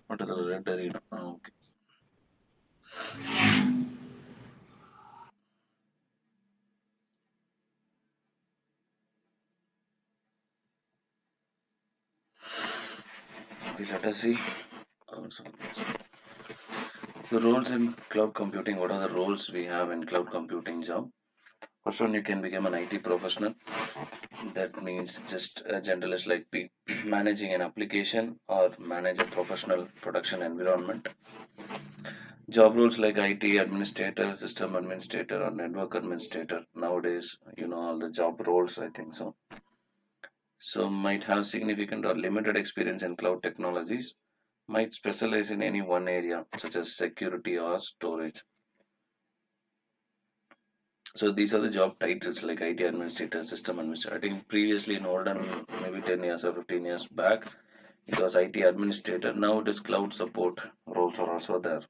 What is the red read? Okay. Okay, let us see. Also, the roles in cloud computing. What are the roles we have in cloud computing job? First one, you can become an IT professional. That means just a generalist like managing an application or manage a professional production environment. Job roles like IT administrator, system administrator, or network administrator. Nowadays, all the job roles, I think so. So, might have significant or limited experience in cloud technologies, might specialize in any one area, such as security or storage. So, these are the job titles like IT administrator, system administrator. I think previously in olden, maybe 10 years or 15 years back, it was IT administrator. Now it is cloud support roles are also there.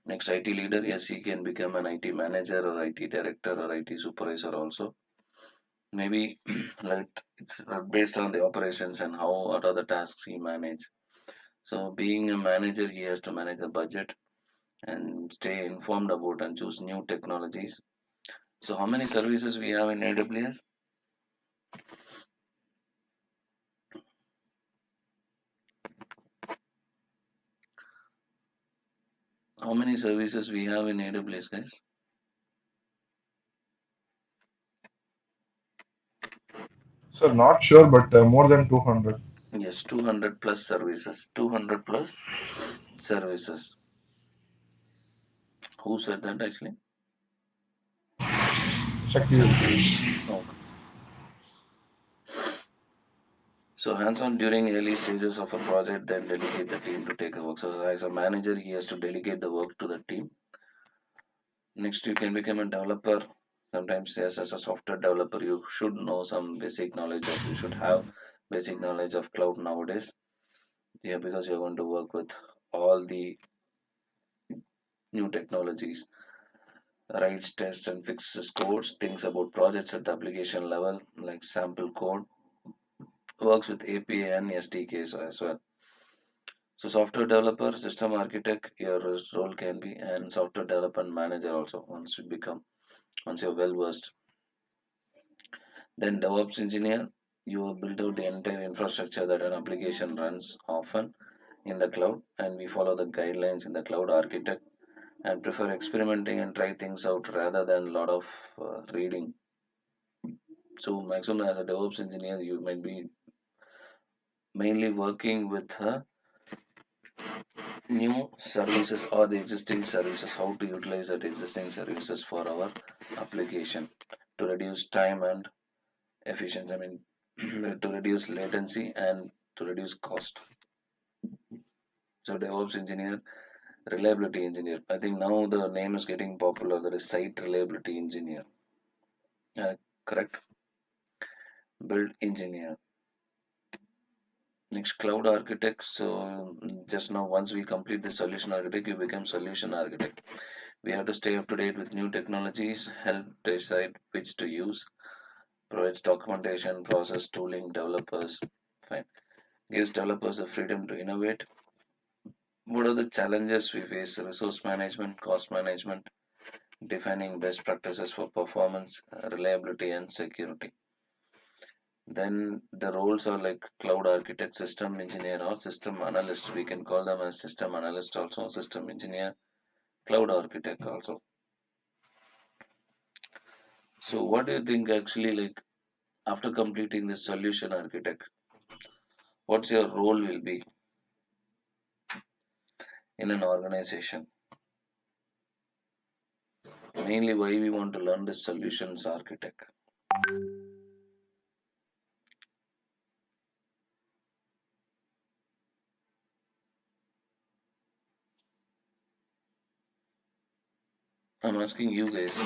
Next, IT leader, yes, he can become an IT manager or IT director or IT supervisor also. Maybe like it's based on the operations and how what are the tasks he manage. So being a manager, he has to manage the budget and stay informed about and choose new technologies. So how many services we have in AWS? How many services we have in AWS, guys? So not sure, but more than 200. Yes, 200 plus services. 200 plus services. Who said that actually? Shakti. Shakti. Okay. So hands-on during early stages of a project, then delegate the team to take the work. So as a manager, he has to delegate the work to the team. Next, you can become a developer. Sometimes, yes, as a software developer, you should know some basic knowledge of. You should have basic knowledge of cloud nowadays. Yeah, because you're going to work with all the new technologies, writes tests and fixes codes, things about projects at the application level, like sample code, works with API and SDKs as well. So software developer, system architect, your role can be, and software development manager also once you're well versed. Then DevOps engineer, you build out the entire infrastructure that an application runs often in the cloud, and we follow the guidelines in the cloud architect and prefer experimenting and try things out rather than a lot of reading. So maximum as a DevOps engineer, you might be mainly working with new services or the existing services, how to utilize that existing services for our application to reduce time and efficiency. I mean, to reduce latency and to reduce cost. So DevOps engineer, reliability engineer. I think now the name is getting popular. That is site reliability engineer. Correct. Build engineer. Next, cloud architect. So just now, once we complete the solution architect, you become solution architect. We have to stay up to date with new technologies, help decide which to use, provides documentation, process, tooling, developers. Fine. Gives developers the freedom to innovate. What are the challenges we face? Resource management, cost management, defining best practices for performance, reliability, and security. Then the roles are like cloud architect, system engineer, or system analyst. We can call them as system analyst also, system engineer, cloud architect also. So, what do you think actually like after completing this solution architect? What's your role will be in an organization? Mainly, why we want to learn this solutions architect? I'm asking you guys.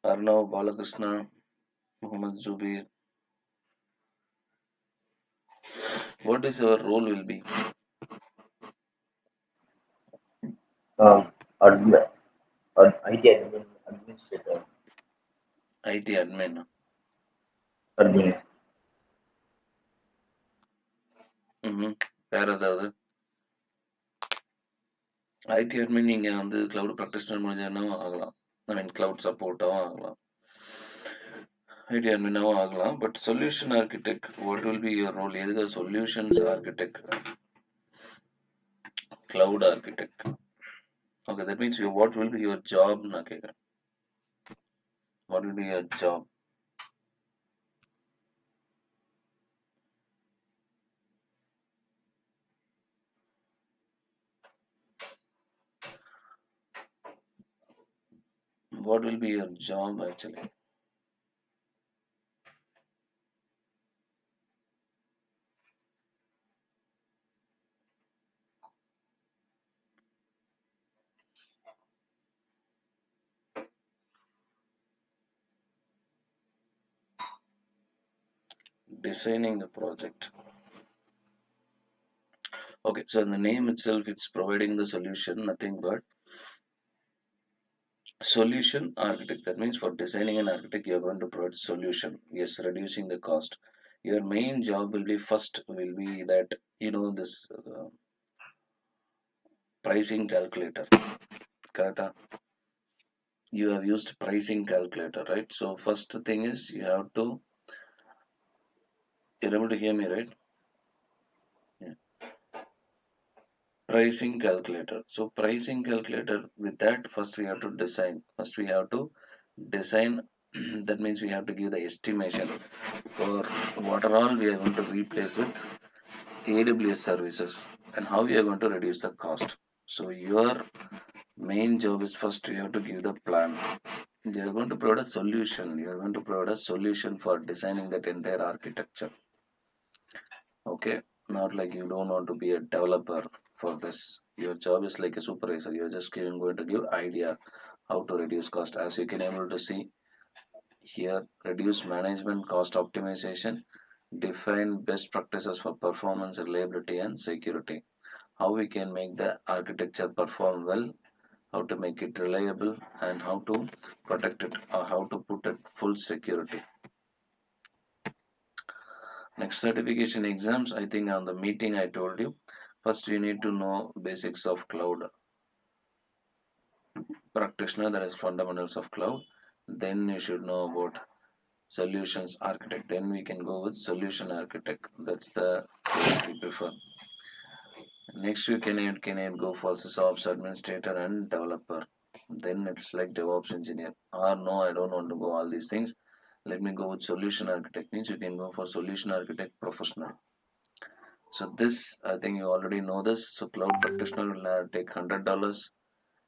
Arnav, Balakrishna, Muhammad Zubir. What is your role will be? Um, admin, or administrator, IT admin. admin. ம். வேற ஏதாவது? ID admin நீங்க வந்து cloud practitioner முடிஞ்சதுனாவும் ஆகலாம். ஐ மீன் cloud சப்போர்ட்டாவும் ஆகலாம். ID அட்மினாவும் ஆகலாம். But solution architect what will be your role? எதுக்கு solutions architect, cloud architect? Okay, that means what will be your job நான் கேட்குறேன். What will be your job? What will be your job actually? Designing the project. Okay, so in the name itself, it's providing the solution, nothing but solution architect. That means for designing an architect, you're going to provide solution. Yes, reducing the cost. Your main job will be first will be that this pricing calculator. Correct? You have used pricing calculator, right? So first thing is you have to. You're able to hear me, right? Yeah. Pricing calculator. So pricing calculator, with that first we have to design. First we have to design. That means we have to give the estimation for what are all we are going to replace with AWS services and how we are going to reduce the cost. So your main job is first you have to give the plan. You are going to provide a solution. You are going to provide a solution for designing that entire architecture. Okay, not like you don't want to be a developer for this. Your job is like a supervisor. You're just going to give idea how to reduce cost. As you can able to see here, reduce management cost optimization, define best practices for performance, reliability, and security. How we can make the architecture perform well, how to make it reliable, and how to protect it or how to put it full security. Next, certification exams. I think on the meeting I told you, first you need to know basics of cloud practitioner, that is fundamentals of cloud. Then you should know about solutions architect. Then we can go with solution architect. That's the course we prefer. Next you can go for SysOps administrator and developer. Then it's like DevOps engineer. Or no, I don't want to go all these things. Let me go with solution architect. Means you can go for solution architect professional. So this, I think you already know this. So cloud practitioner will take $100,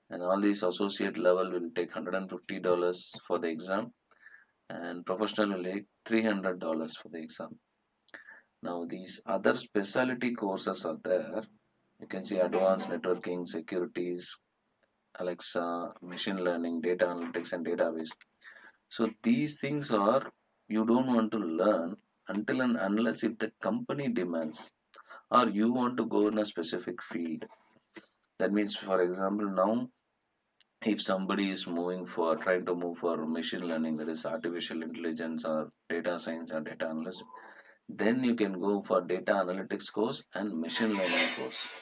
and all these associate level will take $150 for the exam, and professional will take $300 for the exam. Now these other specialty courses are there. You can see advanced networking, securities, Alexa, machine learning, data analytics, and database. So these things are you don't want to learn until and unless if the company demands or you want to go in a specific field. That means, for example, now if somebody is trying to move for machine learning, that is artificial intelligence or data science or data analyst, then you can go for data analytics course and machine learning course.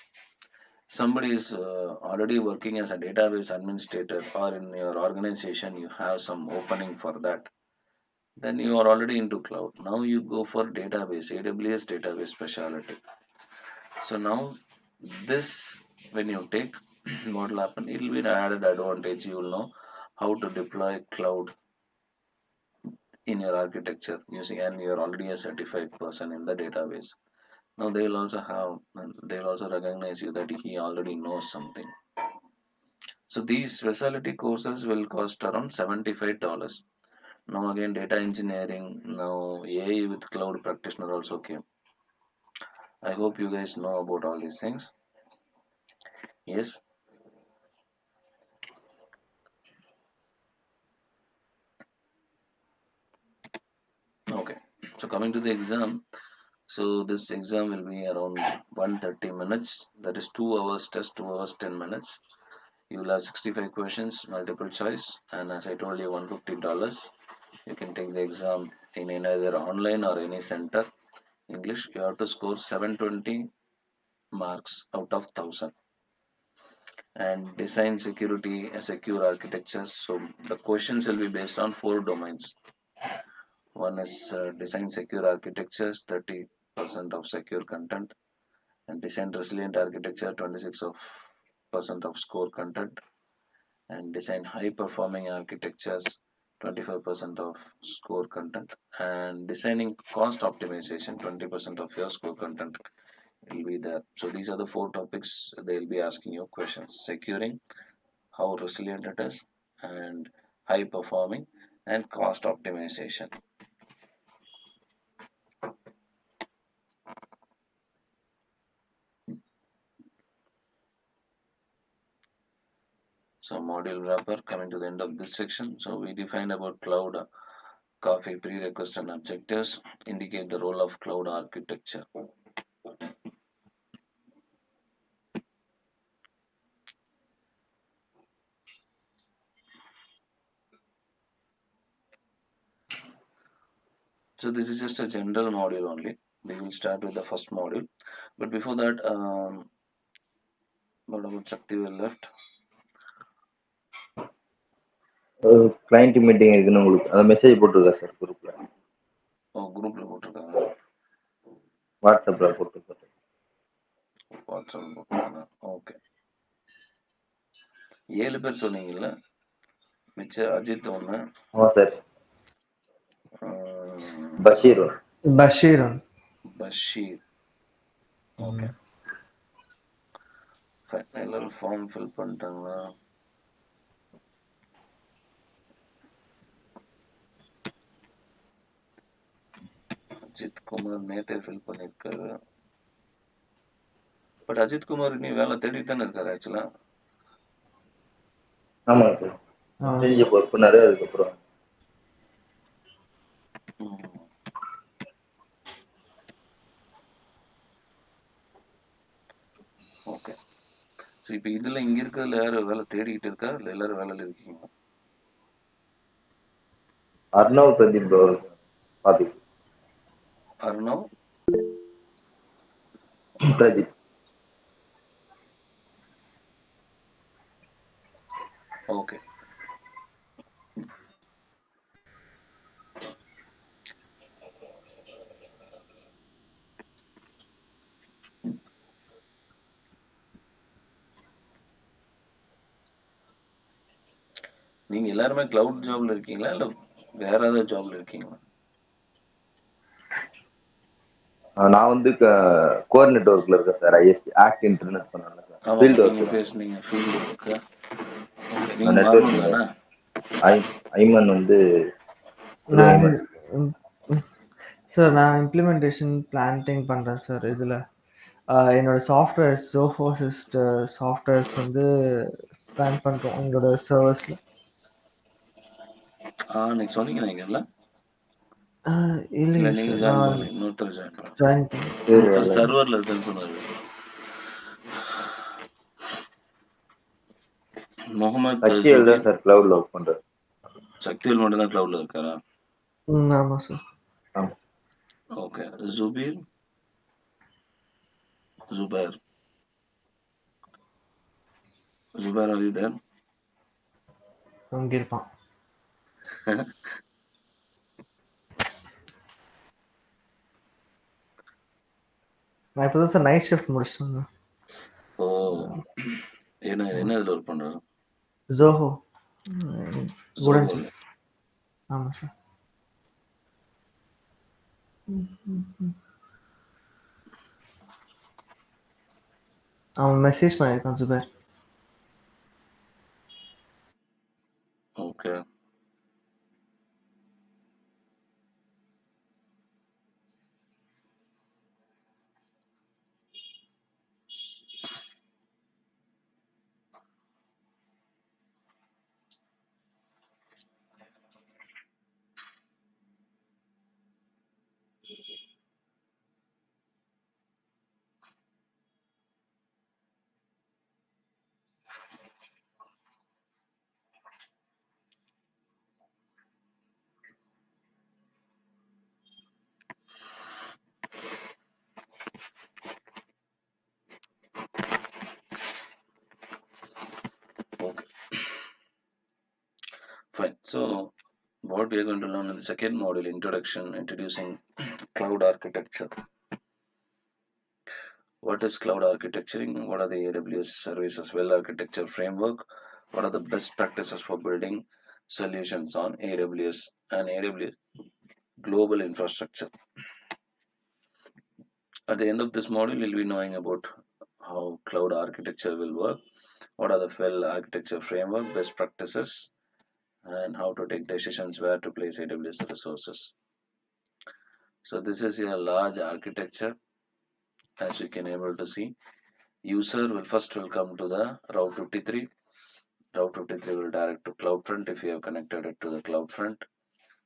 Somebody is already working as a database administrator or in your organization you have some opening for that, then you are already into cloud. Now you go for database, AWS database specialty. So now this, when you take, what will happen? It will be an added advantage. You will know how to deploy cloud in your architecture using, and you are already a certified person in the database. Now they will also recognize you that he already knows something. So these specialty courses will cost around $75. Now again, data engineering, now AI with cloud practitioner also came. I hope you guys know about all these things. Yes. Okay. So coming to the exam, so this exam will be around 130 minutes. That is 2 hours test, 2 hours 10 minutes. You will have 65 questions, multiple choice, and as I told you, $150. You can take the exam in either online or any center. English, you have to score 720 marks out of 1000. And design security, secure architectures. So the questions will be based on 4 domains. One is design secure architectures, 30% of secure content, and design resilient architecture, 26% of score content, and design high performing architectures, 25% of score content, and designing cost optimization, 20% of your score content will be there. So these are the 4 topics they'll be asking you questions: securing, how resilient it is, and high performing, and cost optimization. So module wrapper, coming to the end of this section. So we define about cloud coffee prerequisites and objectives, indicate the role of cloud architecture. So this is just a general module only. We will start with the first module, but before that, what about Shakti will left? Client meeting இருக்குன்னு உங்களுக்கு அந்த message போட்டிருக்கேன் sir குரூப்ல, குரூப்ல போட்டிருக்காங்க, வாட்ஸ்அப்ல போட்டிருக்கேன். WhatsApp போட்டிருக்காங்க. ஓகே, 7 பேர் சொன்னீங்கல்ல, மிச்ச அஜித் ஒன்று, ஆமாம் சார். பஷீர் பஷீர். ஓகே, எல்லாரும் ஃபார்ம் ஃபில் பண்ணிட்டாங்களா? அஜித் குமார் நேத்தே ஃபில் பண்ணியிருக்காரு. பட் அஜித் குமார் நீ வேலை தேடிட்டு தானே இருக்காரு ஆக்சுவலா. ஆமாங்க சார், இன்டர்ன்ஷிப் ஒர்க் பண்ணாரு. அதுக்கப்புறம் ஓகே. ஸோ இப்போ இதில் இங்கே இருக்கிறதுல யார் வேலை தேடிக்கிட்டு இருக்கா, இல்லை எல்லாரும் வேலையில் இருக்கீங்க? அர்ணவ் பிரதீப் ப்ரோ பாதி. அர்ணவ் பிரதீப். ஓகே. நீங்க எல்லாருமே கிளவுட் ஜாப்ல இருக்கீங்களா, இல்லை வேற ஏதாவது ஜாப்ல இருக்கீங்களா? நான் வந்து கோர் நெட்ஒர்க்ல இருக்கேன் சார். ஐஎஸ்பி ஆக்ட் இன்டர்நெட் சொன்னாங்க சார். ஆமாம், ஃபீல்டு நீங்கள் ஒர்க் பேசுனீங்க ஃபீல்டு ஒர்க்கு. ஓகே, நீங்கள் நெட்ஒர்க். மாறணும் தானே? ஐமன் வந்து நான் சார் நான் இம்ப்ளிமெண்டேஷன் பிளான்டிங் பண்ணுறேன் சார். இதில் என்னோட சாஃப்ட்வேர்ஸ் ஜோஃபோசிஸ்ட் சாஃப்ட்வேர்ஸ் வந்து பிளான் பண்ணுறோம் எங்களோட சர்வர்ஸில். நீங்கள் சொன்னீங்க நீங்கள்ல, இல்லையே நீங்கள் சார், ஜாயின் நான் பண்ணல, இன்னொருத்தர் ஜாயின் பண்ணல. ஜாயின் பண்ணேன். இன்னொருத்தர் சர்வரில் இருக்குன்னு சொன்னார். முகமது சக்திவேல் தான் சார் கிளவுட்ல ஒர்க் பண்றாரு. சக்திவேல் மட்டும் தான் கிளவுட்ல இருக்காரா? ஆமாம் சார். ஆமாம். Okay. Zubair are you there? அங்கே இருப்பான். நான் இப்போ தான் சார் நைட் ஷிஃப்ட் முடிச்சிட்டேங்க. ஓ, என்ன இதில் ஒர்க் பண்ணுறாரு? ஜோஹோ ஜோஹோல. ஆமாம் சார். அவன் மெசேஜ் பண்ணியிருக்கான் Zubair. Okay. Fine. So what we are going to learn in the second module, introducing cloud architecture. What is cloud architecturing? What are the AWS services well architecture framework? What are the best practices for building solutions on AWS and AWS global infrastructure? At the end of this module, we'll be knowing about how cloud architecture will work, what are the well architecture framework, best practices, and how to take decisions where to place AWS resources. So this is a large architecture. As you can able to see, user will first come to the Route 53. Route 53 will direct to CloudFront if you have connected it to the CloudFront.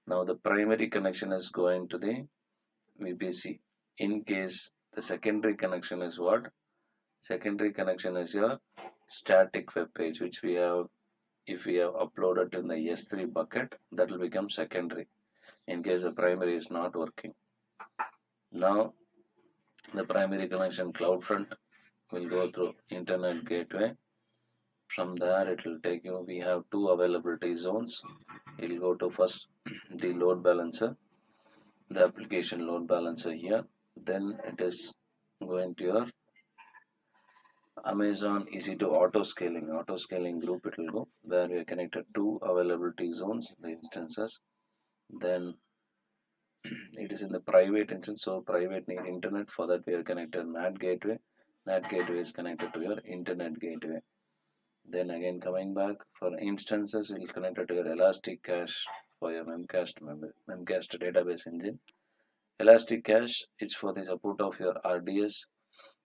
Now the primary connection is going to the VPC. In case the secondary connection is what? Secondary connection is your static web page, which we have, if we have uploaded in the S3 bucket, that will become secondary in case the primary is not working. Now the primary connection CloudFront will go through internet gateway. From there it will take you, we have two availability zones. It will go to first the load balancer, the application load balancer here. Then it is going to your Amazon EC2 auto scaling group. It will go where we are connected two availability zones, the instances. Then it is in the private instance, so private need internet. For that we are connected NAT gateway. NAT gateway is connected to your internet gateway. Then again coming back for instances, it is connected to your Elastic Cache for your Memcached database engine. Elastic Cache is for the support of your RDS.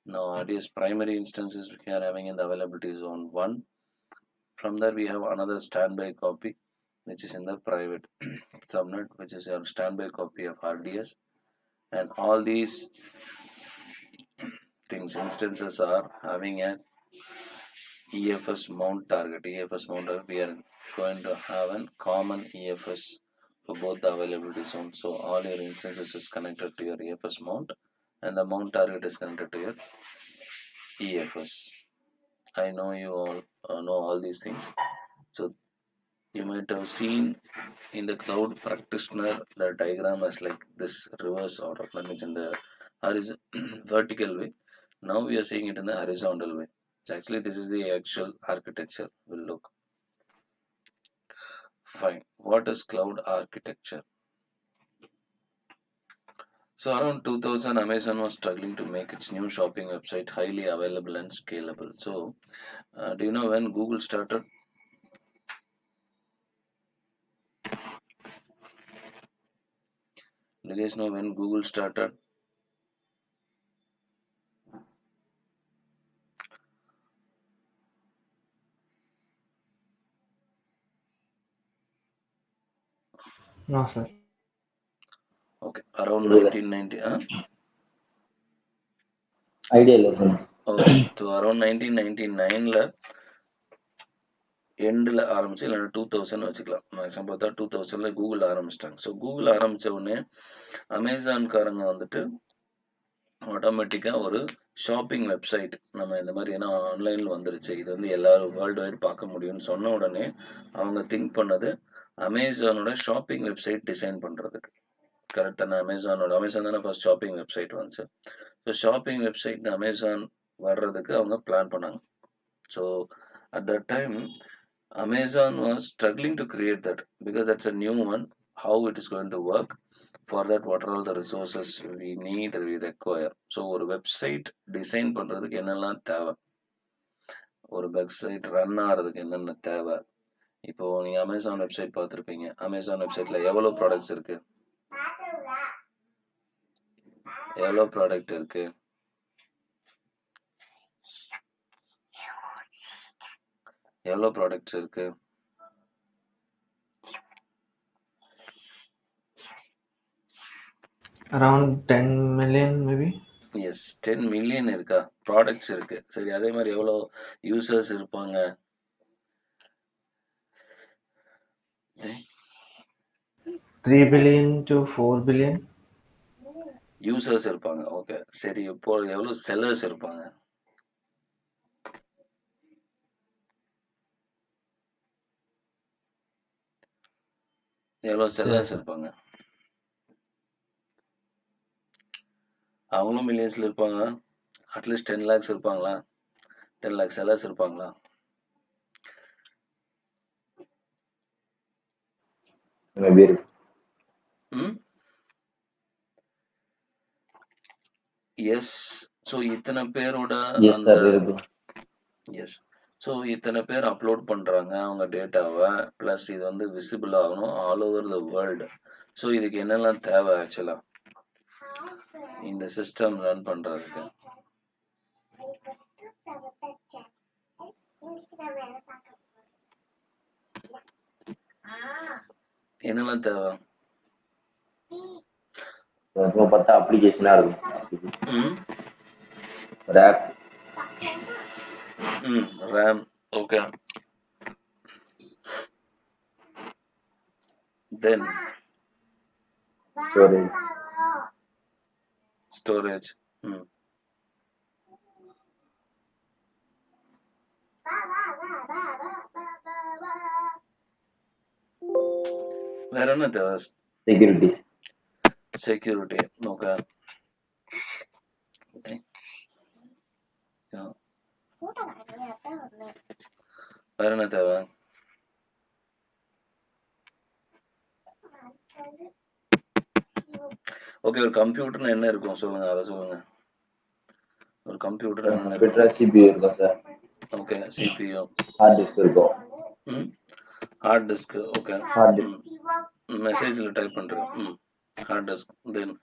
Now RDS primary instances we are having in the availability zone 1. From there we have another standby copy which is in the private subnet, which is your standby copy of RDS. And all these things, instances are having a EFS mount target. EFS mount target, we are going to have a common EFS for both the availability zones. So all your instances is connected to your EFS mount and the mount target is connected to your EFS. I know you all know all these things. So you might have seen in the cloud practitioner the diagram as like this reverse order, that means in the vertical way. Now we are seeing it in the horizontal way. So actually this is the actual architecture will look. Fine. What is cloud architecture? So around 2000, Amazon was struggling to make its new shopping website highly available and scalable. So do you know when Google started? Do you guys know when Google started? No, sir. Okay, around இல்ல 1990. Idea இல்லை sir. Okay, so around 1999ல எண்டில் ஆரம்பிச்சு இல்லைன்னா 2000 வச்சுக்கலாம். Maximum பார்த்தா 2000ல Google ஆரம்பிச்சிட்டாங்க. So Google ஆரம்பித்த உடனே அமேசான்காரங்க வந்துட்டு ஆட்டோமேட்டிக்காக ஒரு ஷாப்பிங் வெப்சைட் நம்ம இந்த மாதிரி ஏன்னா ஆன்லைனில் வந்துருச்சு, இது வந்து எல்லாரும் வேர்ல்டு வைட் பார்க்க முடியும்னு சொன்ன உடனே அவங்க திங்க் பண்ணது அமேசானோட ஷாப்பிங் வெப்சைட் டிசைன் பண்ணுறதுக்கு. கரெக்ட் தானே? அமேசான் தானே ஃபர்ஸ்ட் ஷாப்பிங் வெப்சைட் வந்துச்சு. ஸோ ஷாப்பிங் வெப்சைட் அமேசான் வர்றதுக்கு அவங்க பிளான் பண்ணாங்க. So at that time Amazon was struggling to create that because that's a new one. How it is going to work? For that, what are all the resources we need, we require? So ஒரு website design பண்ணுறதுக்கு என்னெல்லாம் தேவை, ஒரு website run ஆகிறதுக்கு என்னென்ன தேவை. இப்போது நீங்கள் அமேசான் வெப்சைட் பார்த்துருப்பீங்க. அமேசான் வெப்சைட்டில் எவ்வளோ ப்ராடக்ட்ஸ் இருக்குது, எவ்வளோ ப்ராடக்ட் இருக்குது, எவ்வளோ ப்ராடக்ட்ஸ் இருக்கு? Around 10 million maybe. Yes, 10 million இருக்கா ப்ராடக்ட்ஸ் இருக்கு. சரி, அதே மாதிரி எவ்வளோ யூசர்ஸ் இருப்பாங்க? 3 billion to 4 billion யூசர்ஸ் இருப்பாங்க. ஓகே, சரி. இப்போ எவ்வளோ செல்லர்ஸ் இருப்பாங்க? எவ்வளோ சரி செல்லர்ஸ் சார். இருப்பாங்க? அவங்களும் மில்லியன்ஸில் இருப்பாங்க. அட்லீஸ்ட் 10 lakhs இருப்பாங்களா? 10 lakh செல்லர்ஸ் இருப்பாங்களா? மேபி இருக்கு. ம் எஸ். ஸோ இத்தனை பேரோட எஸ் அந்த சார் இருக்கு. எஸ். ஸோ இத்தனை பேர் அப்லோட் பண்ணுறாங்க அவங்க டேட்டாவை, ப்ளஸ் இது வந்து விசிபிள் ஆகணும் all over the world. So இதுக்கு என்னெல்லாம் தேவை ஆக்சுவலாக இந்த சிஸ்டம் ரன் பண்ணுறதுக்கு? என்னெல்லாம் தேவை? பட்ட அப்ளிகேஷனா இருக்கும். ம் ரேப், ம் ரேம், ஓகே. தென் ஸ்டோரேஜ், ஸ்டோரேஜ். ம் வேற என்ன தேவை? செக்யூரிட்டி. Security, okay. வேற என்ன தேவை? ஓகே, ஒரு கம்ப்யூட்டர்னு என்ன இருக்கும் சொல்லுங்க, அதை சொல்லுங்க. ஒரு கம்ப்யூட்டர் என்ன கம்ப்யூட்டர் இருக்கும்? சிபியூ இருக்கும் sir. Okay, CPU. Hard disk இருக்கும். ம் hard disk, okay. Hard disk, மெசேஜில் டைப் பண்ணுறேன். Hard disk. Then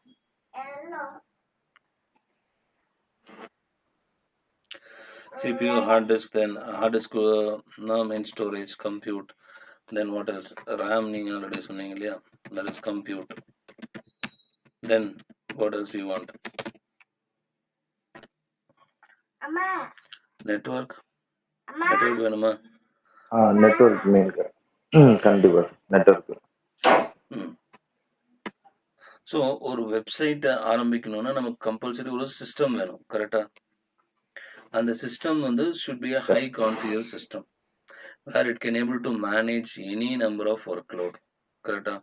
CPU, hard disk, then hard disk main storage, compute. Then what else? RAM நீங்க already சொன்னீங்க இல்லையா? That is compute. Then what else you want? Network. Network வேணுமா? Network main. கண்டிப்பா network. So ஒரு வெப்சைட்டை ஆரம்பிக்கணும்னா நமக்கு compulsory ஒரு system வேணும், கரெக்டா? அந்த சிஸ்டம் வந்து should be a high configure system where it can able to manage any number of workload, கரெக்டா?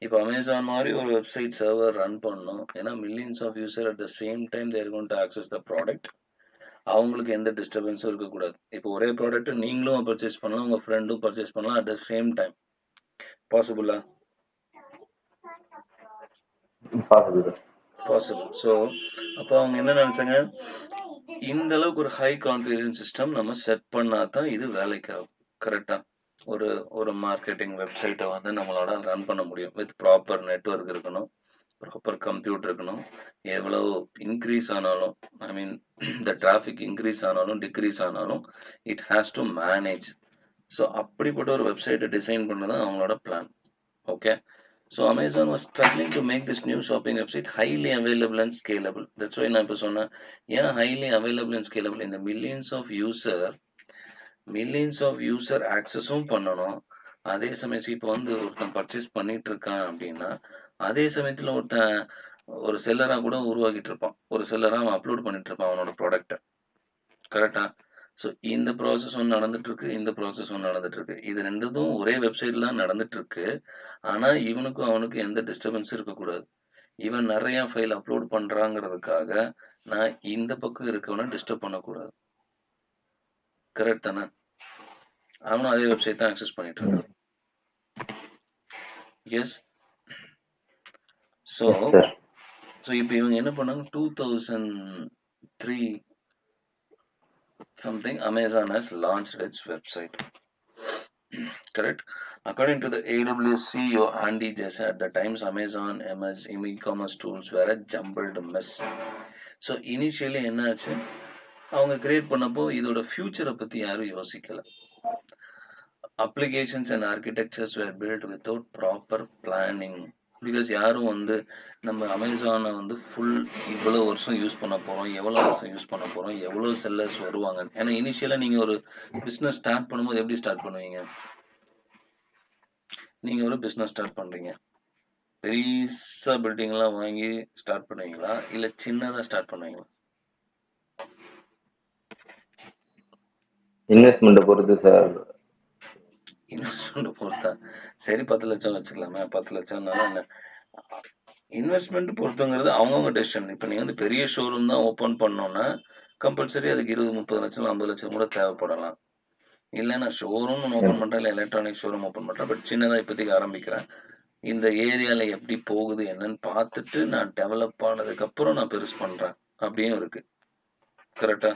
இப்போ அமேசான் மாதிரி ஒரு வெப்சைட் சர்வர் ரன் பண்ணணும், ஏன்னா millions of user at the same time they're going to access the product. அவங்களுக்கு எந்த டிஸ்டர்பன்ஸும் இருக்கக்கூடாது. இப்போ ஒரே ப்ராடக்ட் நீங்களும் பர்ச்சேஸ் பண்ணலாம், உங்கள் ஃப்ரெண்டும் பர்ச்சேஸ் பண்ணலாம் அட் த சேம் டைம். பாசிபிளா? பாசிபிள். ஸோ அப்போ அவங்க என்ன நினச்சாங்க, இந்த அளவுக்கு ஒரு ஹை கான்ஃபிகரேஷன் சிஸ்டம் நம்ம செட் பண்ணால் தான் இது வேலைக்கு ஆகும், கரெக்டாக? ஒரு மார்க்கெட்டிங் வெப்சைட்டை வந்து நம்மளோட ரன் பண்ண முடியும். வித் ப்ராப்பர் நெட்வொர்க் இருக்கணும், ப்ராப்பர் கம்ப்யூட்டர் இருக்கணும். எவ்வளோ இன்க்ரீஸ் ஆனாலும், I mean the traffic increase ஆனாலும் டிக்ரீஸ் ஆனாலும் it has to manage. So அப்படிப்பட்ட ஒரு வெப்சைட்டை டிசைன் பண்ணுறது தான் அவங்களோட plan. Okay. So Amazon was struggling to make this new shopping website highly available and scalable. That's why நான் இப்போ சொன்னேன், ஏன் ஹைலி அவைலபிள் அண்ட் ஸ்கேலபிள்? இந்த மில்லியன்ஸ் ஆஃப் யூசர் ஆக்சஸும் பண்ணணும். அதே சமயம் இப்போ வந்து ஒருத்தன் பர்ச்சேஸ் பண்ணிட்டு இருக்கான் அப்படின்னா, அதே சமயத்தில் ஒருத்தன் ஒரு செல்லராக கூட உருவாக்கிட்டு இருப்பான், ஒரு செல்லராக அவன் அப்லோட் பண்ணிட்டு இருப்பான் அவனோட ப்ராடக்டை, கரெக்டா? ஸோ இந்த ப்ராசஸ் ஒன்று நடந்துட்டுருக்கு, இந்த ப்ராசஸ் ஒன்று நடந்துட்டுருக்கு. இது ரெண்டுதும் ஒரே வெப்சைட்டில் தான் நடந்துட்டுருக்கு. ஆனால் இவனுக்கும் அவனுக்கும் எந்த டிஸ்டர்பன்ஸும் இருக்கக்கூடாது. இவன் நிறையா ஃபைல் அப்லோட் பண்ணுறாங்கிறதுக்காக நான் இந்த பக்கம் இருக்கவனை டிஸ்டர்ப் பண்ணக்கூடாது, கரெக்ட் தானே? அவனும் அதே வெப்சைட் தான் ஆக்சஸ் பண்ணிட்டு இருக்கான். எஸ். ஸோ இப்போ இவங்க என்ன பண்ணாங்க, 2003 something, Amazon has launched its website. Correct. According to the AWS CEO Andy Jassy, at the times Amazon e-commerce tools were a jumbled mess. So initially என்னாச்சு, அவங்க கிரியேட் பண்ணப்போ இதோட ஃபியூச்சரை பற்றி யாரும் யோசிக்கலை. Applications and architectures were built without proper planning. Because யாரும் வந்து நம்ம அமேசானை வந்து ஃபுல் இவ்வளோ வருஷம் யூஸ் பண்ண போகிறோம், எவ்வளோ வருஷம் யூஸ் பண்ண போகிறோம், எவ்வளோ செல்லர்ஸ் வருவாங்க. ஏன்னா இனிஷியலாக நீங்கள் ஒரு பிஸ்னஸ் ஸ்டார்ட் பண்ணும்போது எப்படி ஸ்டார்ட் பண்ணுவீங்க? நீங்கள் ஒரு பிஸ்னஸ் ஸ்டார்ட் பண்ணுறீங்க, பெருசாக பில்டிங்லாம் வாங்கி ஸ்டார்ட் பண்ணுவீங்களா, இல்லை சின்னதாக ஸ்டார்ட் பண்ணுவீங்களா? இன்வெஸ்ட்மெண்ட்டை பொறுத்து சார். இன்வெஸ்ட்மெண்ட் பொறுத்தா சரி 10 லட்சம் வச்சுக்கலாமே 10 லட்சம்னால என்ன இன்வெஸ்ட்மெண்ட் பொறுத்துங்கிறது அவங்கவுங்க டெசிஷன். இப்போ நீ வந்து பெரிய ஷோரூம் தான் ஓப்பன் பண்ணோன்னா கம்பல்சரி அதுக்கு 20-30 லட்சம் 50 லட்சம் கூட தேவைப்படலாம். இல்லை நான் ஷோரூம் ஓப்பன் பண்ணுறேன், இல்லை எலக்ட்ரானிக் ஷோரூம் ஓப்பன் பண்ணுறேன், பட் சின்னதாக இப்போதைக்கு ஆரம்பிக்கிறேன். இந்த ஏரியாவில் எப்படி போகுது என்னன்னு பார்த்துட்டு நான் டெவலப் ஆனதுக்கப்புறம் நான் பெருசு பண்ணுறேன் அப்படியும் இருக்குது. கரெக்டா?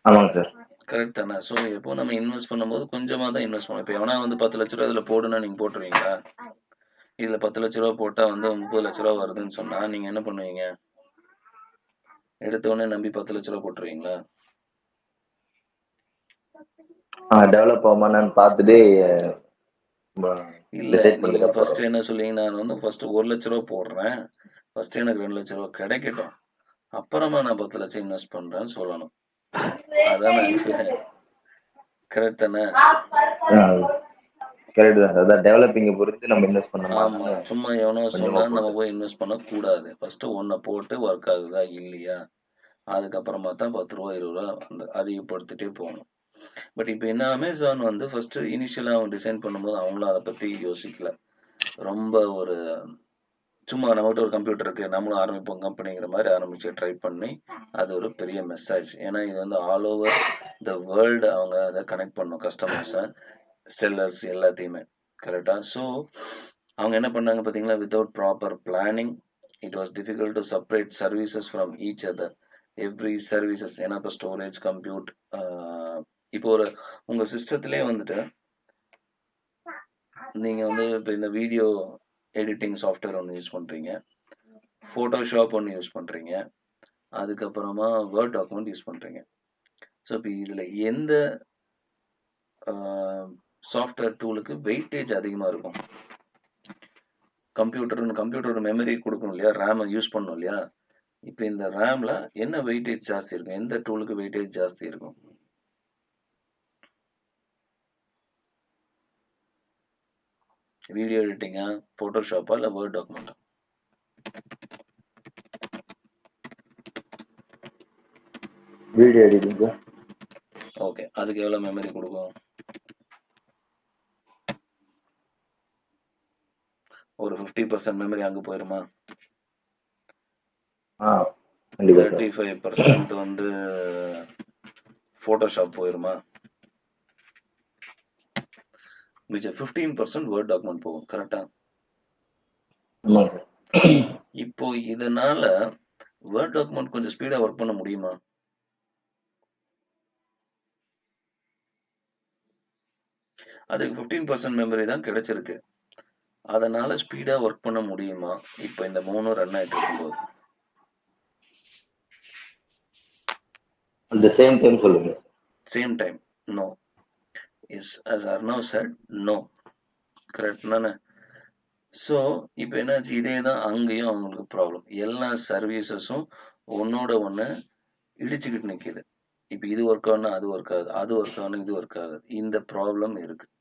ஆமாங்க சார். கரெக்ட் தானே? ஸோ எப்போ நம்ம இன்வெஸ்ட் பண்ணும்போது கொஞ்சமாக தான் இன்வெஸ்ட் பண்ணணும். இப்போ எவனா வந்து 10 லட்ச ரூபா இதில் போடுன்னா நீங்கள் போட்டுருவீங்களா? இதில் 10 லட்ச ரூபா போட்டால் வந்து 30 லட்ச ரூபா வருதுன்னு சொன்னால் நீங்கள் என்ன பண்ணுவீங்க? எடுத்த உடனே நம்பி 10 லட்ச ரூபா போட்டுருவீங்களா? டெவலப் ஆகுமான்னு பார்த்துட்டு இல்லை, டிசைட் நீங்கள் பண்ணிட்டு ஃபர்ஸ்ட் என்ன சொல்லுவீங்க? நான் வந்து ஃபர்ஸ்ட் 1 லட்ச ரூபா போடுறேன், ஃபர்ஸ்ட் எனக்கு 2 லட்ச ரூபா கிடைக்கட்டும், அப்புறமா நான் 10 லட்சம் இன்வெஸ்ட் பண்ணுறேன்னு சொல்லணும். அதான் நான் கரெக்ட் தானே? கரெக்ட் தான் சார். அதான் டெவலப்பிங்கை பொறுத்து நம்ம இன்வெஸ்ட் பண்ணணுமா? ஆமாம், சும்மா எவனோ கொஞ்சமா சொன்னால் நம்ம போட்டு போய் இன்வெஸ்ட் பண்ணக்கூடாது. ஃபஸ்ட்டு ஒன்றை போட்டு ஒர்க் ஆகுதா இல்லையா, அதுக்கப்புறமா தான் 10 ரூபா 20 ரூபா அந்த அதிகப்படுத்திட்டே போகணும். பட் இப்போ என்ன, அமேசான் வந்து ஃபஸ்ட்டு இனிஷியலாக அவங்க டிசைன் பண்ணும்போது அவங்களும் அதை பற்றி யோசிக்கல. ரொம்ப ஒரு சும்மா நம்மகிட்ட ஒரு கம்ப்யூட்டர் இருக்குது நம்மளும் ஆரம்பிப்போம் கம்பெனிங்கிற மாதிரி ஆரம்பித்து ட்ரை பண்ணி அது ஒரு பெரிய மெஸ் ஆயிடுச்சு. ஏன்னா இது வந்து ஆல் ஓவர் த வேர்ல்டு அவங்க அதை கனெக்ட் பண்ணணும், கஸ்டமர்ஸை, செல்லர்ஸ் எல்லாத்தையுமே. கரெக்டாக? ஸோ அவங்க என்ன பண்ணாங்க பார்த்தீங்களா, without proper planning it was difficult to separate services from each other. Every services, ஏன்னா இப்போ ஸ்டோரேஜ், கம்ப்யூட், இப்போ ஒரு உங்கள் சிஸ்டத்துலேயே வந்துட்டு நீங்கள் வந்து இப்போ இந்த வீடியோ எடிட்டிங் சாஃப்ட்வேர் ஒன்று யூஸ் பண்ணுறீங்க, ஃபோட்டோஷாப் ஒன்று யூஸ் பண்ணுறீங்க, அதுக்கப்புறமா வேர்ட் டாக்குமெண்ட் யூஸ் பண்ணுறீங்க. ஸோ இப்போ இதில் எந்த சாஃப்ட்வேர் டூலுக்கு வெயிட்டேஜ் அதிகமாக இருக்கும்? கம்ப்யூட்டரோட மெமரி கொடுக்கணும் இல்லையா, ரேமை யூஸ் பண்ணணும் இல்லையா. இப்போ இந்த ரேமில் என்ன வெயிட்டேஜ் ஜாஸ்தி இருக்கும்? எந்த டூலுக்கு வெயிட்டேஜ் ஜாஸ்தி இருக்கும்? வீடியோ எடிட்டிங்கா, ஃபோட்டோஷாப்பா, இல்லை வேர்ட் டாக்குமெண்ட்டா? Video editing. ஓகே, அதுக்கு எவ்வளோ மெமரி கொடுக்கும்? ஒரு 50% மெமரி அங்கே போயிருமா? 35% வந்து ஃபோட்டோஷாப் போயிருமா? மிச்சம் 15% வேர்ட் டாக்குமெண்ட் போகும். கரெக்டா? இப்போ இதனால வேர்ட் டாக்குமெண்ட் கொஞ்சம் ஸ்பீடாக ஒர்க் பண்ண முடியுமா? அதுக்கு 15% மெமரி தான் கிடைச்சிருக்கு. அதனால ஸ்பீடாக ஒர்க் பண்ண முடியுமா? இப்போ இந்த 3 ரன் ஆகிட்டு இருக்கும்போது அந்த சேம் டைம் சொல்லுங்க. Same time no. Yes, as Arnav said, no. Correct தானே? ஸோ இப்போ என்னாச்சு, இதே தான் அங்கேயும் அவங்களுக்கு ப்ராப்ளம். எல்லா சர்வீசஸும் ஒன்னோட ஒன்று இடிச்சுக்கிட்டு நிற்கிது. இப்போ இது ஒர்க் ஆகுனா அது ஒர்க் ஆகுது, அது ஒர்க் ஆகுனா இது ஒர்க் ஆகுது. இந்த ப்ராப்ளம் இருக்குது.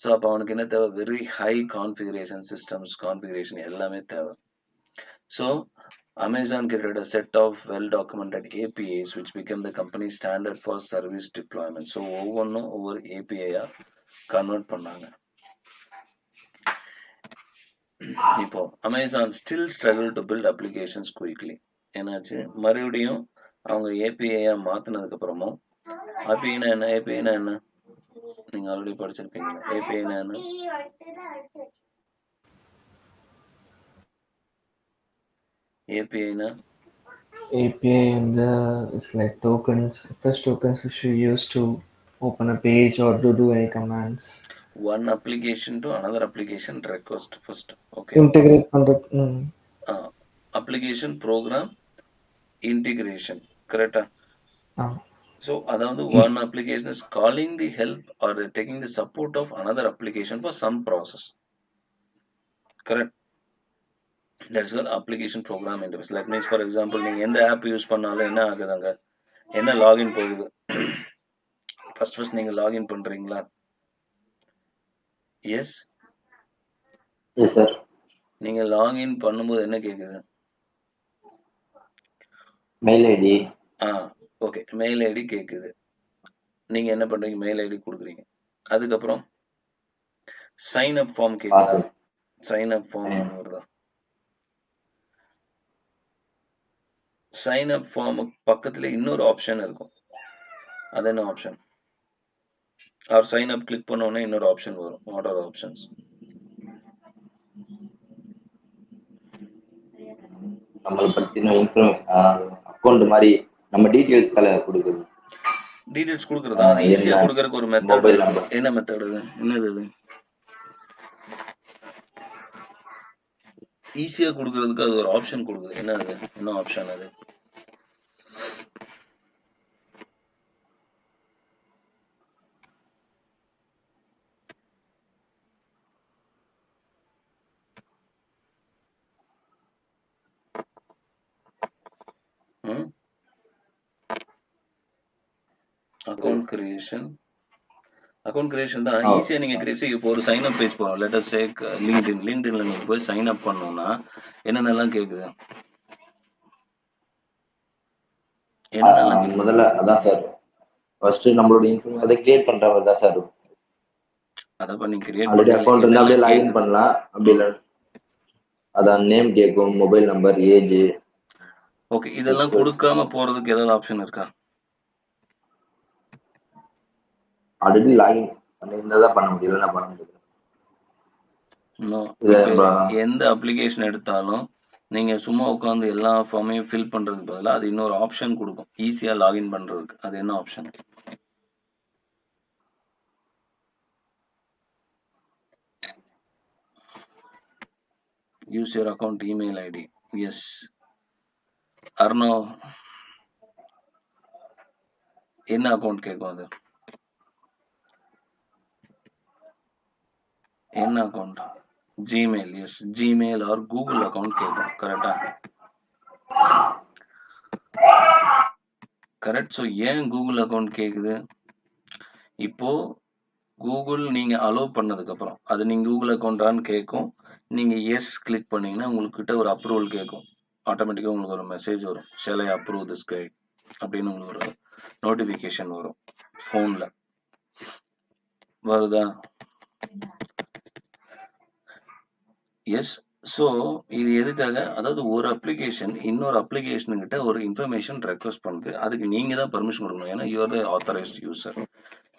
ஸோ அப்போ அவனுக்கு என்ன தேவை? Very high configuration systems, configuration எல்லாமே தேவை. So Amazon created a set of well-documented APIs which became the company standard for service deployment. So ஒவ்வொன்றும் ஒவ்வொரு ஏபிஐயாக கன்வெர்ட் பண்ணாங்க. இப்போ Amazon still struggle to build applications quickly. என்னாச்சு, மறுபடியும் அவங்க ஏபிஐயாக மாற்றினதுக்கப்புறமும் APIனா என்ன? ஏபிஐனா என்ன? நீங்கள் ஆல்ரெடி படிச்சிருப்பீங்க. ஏபிஐனா என்ன? APIனா API is like tokens, plus tokens which you use to open a page or to do any commands. one application to another application request first. Okay. Integrate பண்றது. application program integration. Correct? ஆமா. So அதாவது one application is calling the help or taking the support of another application for some process. Correct? That's called application program interface. That means for example நீங்கள் எந்த app use பண்ணாலும் என்ன ஆகுதுங்க, என்ன login போகுது? First நீங்கள் login பண்ணுறீங்களா? Yes sir. நீங்கள் லாகின் பண்ணும்போது என்ன கேட்குது? Mail ID. Okay, mail ID கேட்குது. நீங்கள் என்ன பண்ணுறீங்க, மெயில் ஐடி கொடுக்குறீங்க. அதுக்கப்புறம் சைன் அப் ஃபார்ம் கேட்குதா, சைன் அப் ஃபார்ம் வருதா, சைன் அப் ஃபார்முக்கு பக்கத்தில் இன்னொரு ஆப்ஷன் இருக்கும். அது என்ன ஆப்ஷன்? அவர் சைன் அப் கிளிக் பண்ணோன்னே இன்னொரு ஆப்ஷன் வரும். What are options? நம்மளை பற்றின இன்ஃபர்மேஷன், அக்கௌண்ட் மாதிரி நம்ம டீட்டெயில்ஸ் கொடுக்குறது. டீட்டெயில்ஸ் கொடுக்குறதா? அது ஈஸியாக கொடுக்கறதுக்கு ஒரு மெத்தட் மொபைல் இருக்கு. நம்பர். என்ன மெத்தட் அது? என்னது அது? ஈஸியாக கொடுக்கறதுக்கு அது ஒரு ஆப்ஷன் கொடுக்குது. என்ன அது? என்ன ஆப்ஷன் அது? Account creation. அக்கௌண்ட் கிரியேஷன் தான் ஈஸியாக நீங்கள் கிரியேட். இப்போ ஒரு சைன் அப் பேஜ் போகிறோம். லெட் அஸ் சேக் லிங்க்டின்ல நீங்கள் போய் சைன் அப் பண்ணோம்னா என்னென்னலாம் கேட்குது? என்னென்னலாம் கேட்குது? முதல்ல அதான் சார், ஃபர்ஸ்ட் நம்மளோட இன்ஃபர்மேஷன் அதை கிரியேட் பண்ற மாதிரி தான் சார். அதை பண்ணி கிரியேட் ஆல்ரெடி பண்ணி அக்கௌண்ட் இருந்தா அப்படியே லாகின் பண்ணலாம். அப்படி இல்லை அதான் நேம் கேட்கும், மொபைல் நம்பர், ஏஜ். ஓகே, இதெல்லாம் கொடுக்காம போறதுக்கு ஏதாவது ஆப்ஷன் இருக்கா? ஆல்ரெடி லாகின் பண்ணியிருந்தா தான் பண்ண முடியும், இல்லைன்னா பண்ண முடியாது. எந்த அப்ளிகேஷன் எடுத்தாலும் நீங்க சும்மா உட்காந்து எல்லா ஃபார்மையும் ஃபில் பண்றதுக்கு பதிலாக அது இன்னொரு ஆப்ஷன் கொடுக்கும் ஈஸியா லாகின் பண்றதுக்கு. அது என்ன option? Use your account email ID. Yes அர்ணோ, என்ன அக்கௌண்ட் கேட்கும் அது? என்ன account? Gmail. Yes, Gmail or Google account கேட்கும். கரெக்டா? கரெக்ட். ஸோ ஏன் கூகுள் அக்கௌண்ட் கேட்குது? இப்போ கூகுள் நீங்கள் அலோவ் பண்ணதுக்கப்புறம் அது நீங்கள் கூகுள் அக்கௌண்ட்டான்னு கேட்கும். நீங்கள் எஸ் கிளிக் பண்ணிங்கன்னா உங்கள்கிட்ட ஒரு அப்ரூவல் கேட்கும். ஆட்டோமேட்டிக்காக உங்களுக்கு ஒரு மெசேஜ் வரும், shale I approve this guide அப்படின்னு உங்களுக்கு ஒரு நோட்டிஃபிகேஷன் வரும். ஃபோனில் வருதா? எஸ். ஸோ இது எதுக்காக? அதாவது ஒரு அப்ளிகேஷன் இன்னொரு அப்ளிகேஷனுக்கிட்ட ஒரு இன்ஃபர்மேஷன் ரெக்வஸ்ட் பண்ணுது. அதுக்கு நீங்கள் தான் பர்மிஷன் கொடுக்கணும். ஏன்னா you're the authorized user.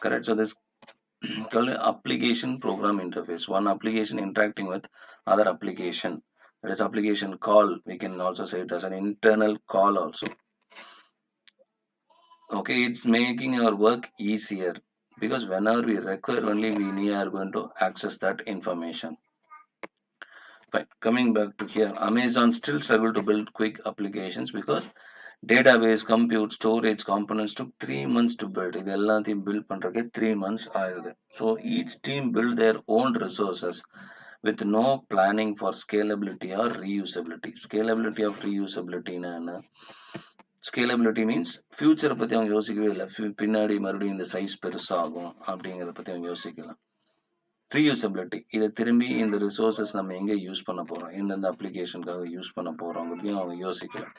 Correct. So this called application program interface. One application interacting with other application. That is application call. We can also say it as an internal call also. Okay, it's making our work easier because whenever we require only we are going to access that information. Fine. Coming back to here, Amazon still struggle to build quick applications because database, compute, storage components took 3 months to build. இது எல்லாத்தையும் build பண்றதுக்கு 3 months ஆகுது. So each team build their own resources with no planning for scalability or reusability. Scalability of reusability என்ன? Scalability means future பத்தி அவங்க யோசிக்கவே இல்லை. பின்னாடி மறுபடியும் இந்த சைஸ் பெருசாகும் அப்படிங்கிறத பத்தி அவங்க யோசிக்கலாம். ரீயூசபிலிட்டி, இதை திரும்பி இந்த ரிசோர்ஸஸ் நம்ம எங்கே யூஸ் பண்ண போகிறோம், எந்தெந்த அப்ளிகேஷனுக்காக யூஸ் பண்ண போகிறோங்கிறதையும் அவங்க யோசிக்கலாம்.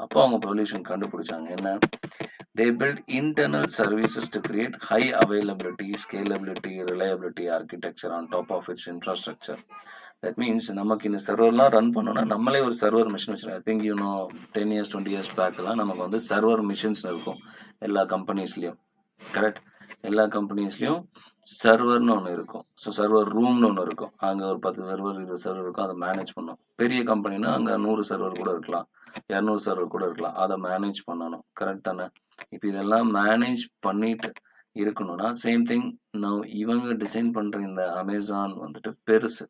அப்போ அவங்க சொல்யூஷன் கண்டுபிடிச்சாங்க. என்ன? they build internal services to create high availability, scalability, reliability architecture on top of its infrastructure. That means நமக்கு இந்த சர்வர்லாம் ரன் பண்ணோன்னா நம்மளே ஒரு சர்வர் மிஷின் வச்சுருக்கோம். ஐ திங்க் 10 years 20 years பேக்கெலாம் நமக்கு வந்து சர்வர் மிஷின்ஸ் இருக்கும் எல்லா கம்பெனிஸ்லேயும். கரெக்ட். எல்லா கம்பெனிஸ்லேயும் சர்வர்னு ஒன்று இருக்கும். ஸோ சர்வர் ரூம்னு ஒன்று இருக்கும். அங்கே ஒரு 10 சர்வர் 20 சர்வர் இருக்கும். அதை மேனேஜ் பண்ணணும். பெரிய கம்பெனினா அங்கே 100 சர்வர் கூட இருக்கலாம், 200 சர்வர் கூட இருக்கலாம். அதை மேனேஜ் பண்ணணும். கரெக்ட் தானே? இப்போ இதெல்லாம் மேனேஜ் பண்ணிட்டு இருக்கணும்னா சேம் திங் நான் இவங்க டிசைன் பண்ணுற இந்த அமேசான் வந்துட்டு பெருசு.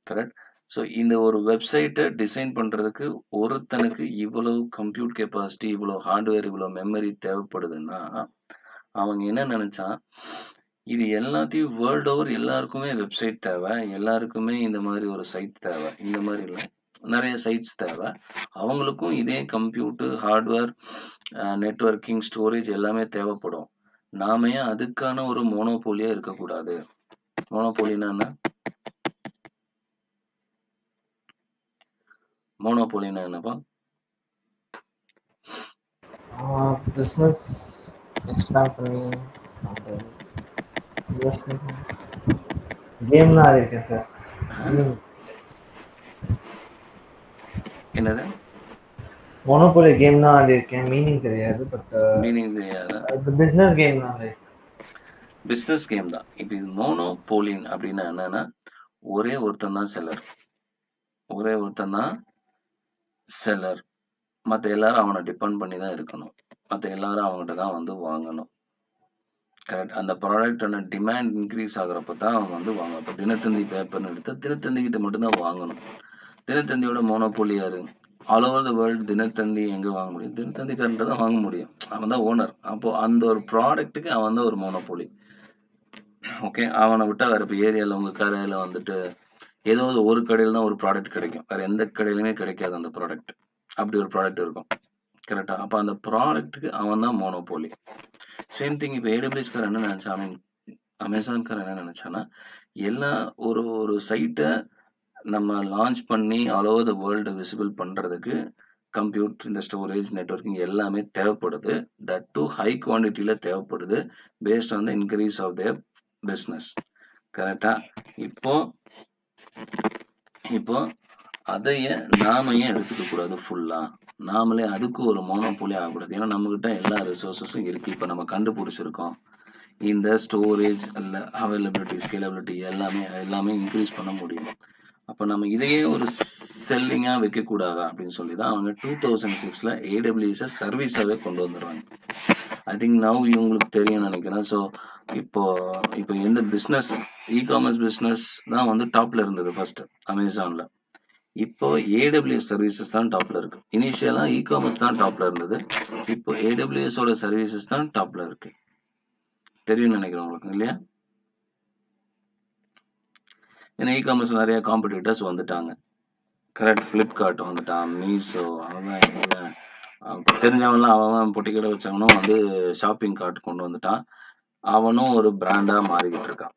கரெக்ட். ஸோ இந்த ஒரு வெப்சைட்டை டிசைன் பண்ணுறதுக்கு ஒருத்தனுக்கு இவ்வளோ கம்ப்யூட் கெப்பாசிட்டி, இவ்வளோ ஹார்ட்வேர், இவ்வளோ மெமரி தேவைப்படுதுன்னா அவங்க என்ன நினச்சா, இது எல்லாத்தையும் வேர்ல்டு ஓவர் எல்லாருக்குமே வெப்சைட் தேவை, எல்லாருக்குமே இந்த மாதிரி ஒரு சைட் தேவை, இந்த மாதிரி இல்லை நிறைய சைட்ஸ் தேவை. அவங்களுக்கும் இதே கம்ப்யூட்டர், ஹார்ட்வேர், நெட்வொர்க்கிங், ஸ்டோரேஜ் எல்லாமே தேவைப்படும். நாம ஏன் அதுக்கான ஒரு மோனோபோலியாக இருக்கக்கூடாது? மோனோபோலினா என்ன? மோனோபோலினா என்னப்பா? பிஸ்னஸ் எக்ஸ்பேண்ட் பண்ணி அந்த இன்வெஸ்ட்மெண்ட் கேம்லாம் ஆடிருக்கேன் சார். ஐ மீன் என்னது? மோனோபோலி கேம் தான் ஆடிருக்கேன். மீனிங் தெரியாது. பட் மீனிங் தெரியாதா? பிஸ்னஸ் கேம் தான் லைக் பிஸ்னஸ் கேம் தான். இப்போ இது மோனோபோலின் அப்படின்னா என்னன்னா, ஒரே ஒருத்தன் தான் செல்லர். ஒரே ஒருத்தன் தான் செல்லர். மற்ற எல்லாரும் அவனை டிபெண்ட் பண்ணி தான் இருக்கணும். மற்ற எல்லாரும் அவங்ககிட்ட தான் வந்து வாங்கணும். கரெக்ட். அந்த ப்ராடக்டான டிமாண்ட் இன்க்ரீஸ் ஆகுறப்ப தான் அவன் வந்து வாங்கணும். இப்போ தினத்தந்தி பேப்பர்னு எடுத்தால் தினத்தந்திக்கிட்ட மட்டும்தான் வாங்கணும். தினத்தந்தியோட மோனோபோலி யாரு? All over the world Dinathanthi எங்கே வாங்க முடியும்? தினத்தந்திக்காரன்ட்ட தான் வாங்க முடியும். அவன் தான் ஓனர். அப்போது அந்த ஒரு ப்ராடக்ட்டுக்கு அவன் தான் ஒரு மோனோபோலி. ஓகே. அவனை விட்டால் வேறு இப்போ ஏரியாவில் உங்கள் கடையில் வந்துட்டு ஏதோ ஒரு கடையில் தான் ஒரு ப்ராடக்ட் கிடைக்கும். வேறு எந்த கடையிலுமே கிடைக்காது அந்த ப்ராடக்ட். அப்படி ஒரு ப்ராடக்ட் இருக்கும். கரெக்டாக. அப்போ அந்த ப்ராடக்ட்டுக்கு அவன் தான் மோனோபோலி. சேம் திங் இப்போ ஏடபிள்யூஎஸ்கார் என்ன நினச்சா, ஐ மீன் அமேசான்கார் என்ன நினச்சான்னா, எல்லா ஒரு ஒரு சைட்டை நம்ம லான்ச் பண்ணி all over the world visible பண்ணுறதுக்கு கம்ப்யூட்டர், இந்த ஸ்டோரேஜ், நெட்வொர்க்கிங் எல்லாமே தேவைப்படுது. தட் டு ஹை குவான்டிட்டியில் தேவைப்படுது based on the increase of their business. கரெக்டாக. இப்போ அதையே நாம ஏன் எடுத்துக்க கூடாது? ஃபுல்லாக நாமளே அதுக்கு ஒரு மோனோபோலி ஆகக்கூடாது. ஏன்னா நம்மக்கிட்ட எல்லா ரிசோர்ஸஸும் இருக்குது. இப்போ நம்ம கண்டுபிடிச்சிருக்கோம் இந்த ஸ்டோரேஜ் இல்லை அவைலபிலிட்டி, ஸ்கேலபிலிட்டி எல்லாமே இன்க்ரீஸ் பண்ண முடியும். அப்போ நம்ம இதையே ஒரு செல்லிங்காக வைக்கக்கூடாதா அப்படின்னு சொல்லி தான் அவங்க 2006 ஏடபிள்யூஎஸை சர்வீஸாகவே கொண்டு வந்துடுறாங்க. ஐ திங்க் நவ் இவங்களுக்கு தெரியும்னு நினைக்கிறேன். ஸோ இப்போ எந்த பிஸ்னஸ், இகாமர்ஸ் பிஸ்னஸ் தான் வந்து டாப்பில் இருந்தது ஃபர்ஸ்ட் அமேசானில். இப்போ ஏடபிள்யூஎஸ் சர்வீசஸ் தான் டாப்பில் இருக்குது. இனிஷியலாக இகாமர்ஸ் தான் டாப்பில் இருந்தது. இப்போ ஏடபிள்யூஎஸோட சர்வீசஸ் தான் டாப்பில் இருக்குது. தெரியும்னு நினைக்கிறேன் உங்களுக்கு, இல்லையா? ஏன்னா இகாமர்ஸ் நிறைய காம்படிட்டர்ஸ் வந்துட்டாங்க. கரெக்ட். ஃப்ளிப்கார்ட் வந்துட்டான், மீஷோ, அவன் தெரிஞ்சவன்லாம் அவன் பொட்டிக்கடை வச்சவனும் வந்து ஷாப்பிங் கார்ட் கொண்டு வந்துட்டான். அவனும் ஒரு பிராண்டாக மாறிக்கிட்டு இருக்கான்.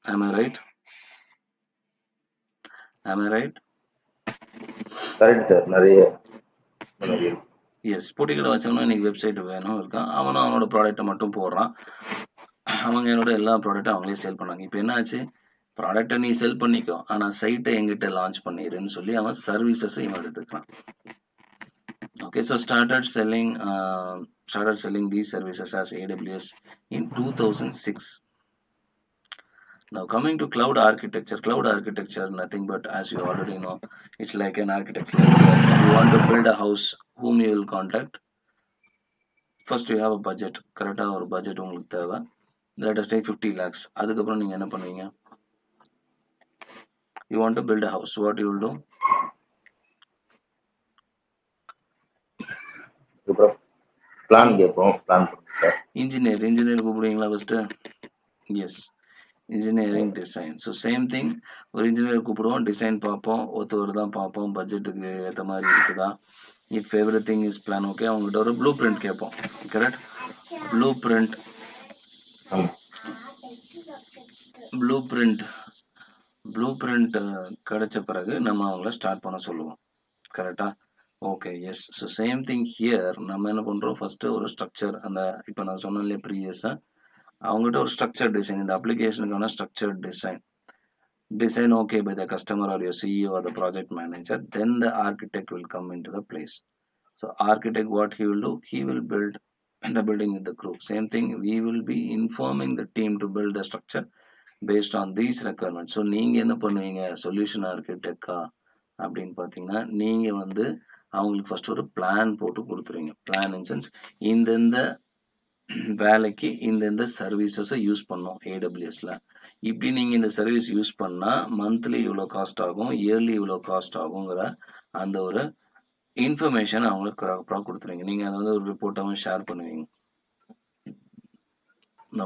Am I right? Correct sir. நிறைய எஸ். பொட்டிக்கடை வச்சவனும் இன்னைக்கு வெப்சைட் வேணும் இருக்கான். அவனும் அவனோட ப்ராடக்ட்டை மட்டும் போடுறான். அவங்க என்னோட எல்லா ப்ராடக்ட்டும் அவங்களே சேல் பண்ணாங்க. இப்போ என்ன ஆச்சு? ப்ராடக்டை நீ செல் பண்ணிக்கோ, ஆனால் சைட்டை எங்கிட்ட லான்ச் பண்ணிடுன்னு சொல்லி அவன் சர்வீசஸை இவன் எடுத்துக்கலாம். Okay. So started selling these services as AWS in 2006. Now coming to cloud architecture nothing but, as you already know, it's like an architecture. If you want to build a house, whom you will contact? First you have a budget. கரெக்டாக ஒரு budget உங்களுக்கு தேவை. Let us take 50 lakhs. அதுக்கப்புறம் நீங்கள் என்ன பண்ணுவீங்க? You want to build a house. What you will do? Plan கேட்போம். Plan பண்ணுவோம். இன்ஜினியர் கூப்பிடுவீங்களா first? Yes. Engineering design. So same thing. ஒரு இன்ஜினியர் கூப்பிடுவோம், டிசைன் பார்ப்போம், ஒருத்தர் தான் பார்ப்போம், பட்ஜெட்டுக்கு ஏற்ற மாதிரி இருக்குதா, if everything is plan okay. அவங்ககிட்ட ஒரு ப்ளூ பிரிண்ட் கேட்போம். கரெக்ட். ப்ளூ பிரிண்ட் கிடைச்ச பிறகு நம்ம அவங்கள ஸ்டார்ட் பண்ண சொல்லுவோம். கரெக்டாக. Okay. Yes. So same thing here. நம்ம என்ன பண்ணுறோம்? ஃபஸ்ட்டு ஒரு ஸ்ட்ரக்சர், அந்த இப்போ நான் சொன்னேன் இல்லையா ப்ரீவியஸாக, அவங்ககிட்ட ஒரு ஸ்ட்ரக்சர் டிசைன், இந்த அப்ளிகேஷனுக்கான structure design okay by the customer or your CEO or the project manager, then the architect will come into the place. So architect, what he will do? He will build the building with the crew. Same thing, we will be informing the team to build the structure based on these requirements. So நீங்கள் என்ன பண்ணுவீங்க? Solution ஆர்கிடெக்டா அப்படின்னு பார்த்தீங்கன்னா, நீங்கள் வந்து அவங்களுக்கு first ஒரு plan போட்டு கொடுத்துருவீங்க. பிளான் இன் சென்ஸ், இந்தந்த வேலைக்கு இந்தந்த சர்வீசஸை யூஸ் பண்ணோம் ஏடபிள்யூஎஸ்ல. இப்படி நீங்கள் இந்த சர்வீஸ் யூஸ் பண்ணால் மந்த்லி இவ்வளோ காஸ்ட் ஆகும், இயர்லி இவ்வளோ காஸ்ட் ஆகுங்கிற அந்த ஒரு இன்ஃபர்மேஷன் அவங்களுக்கு ப்ராப்பராக கொடுத்துருவீங்க. நீங்கள் அதை வந்து ஒரு ரிப்போர்ட்டாகவும் ஷேர் பண்ணுவீங்க.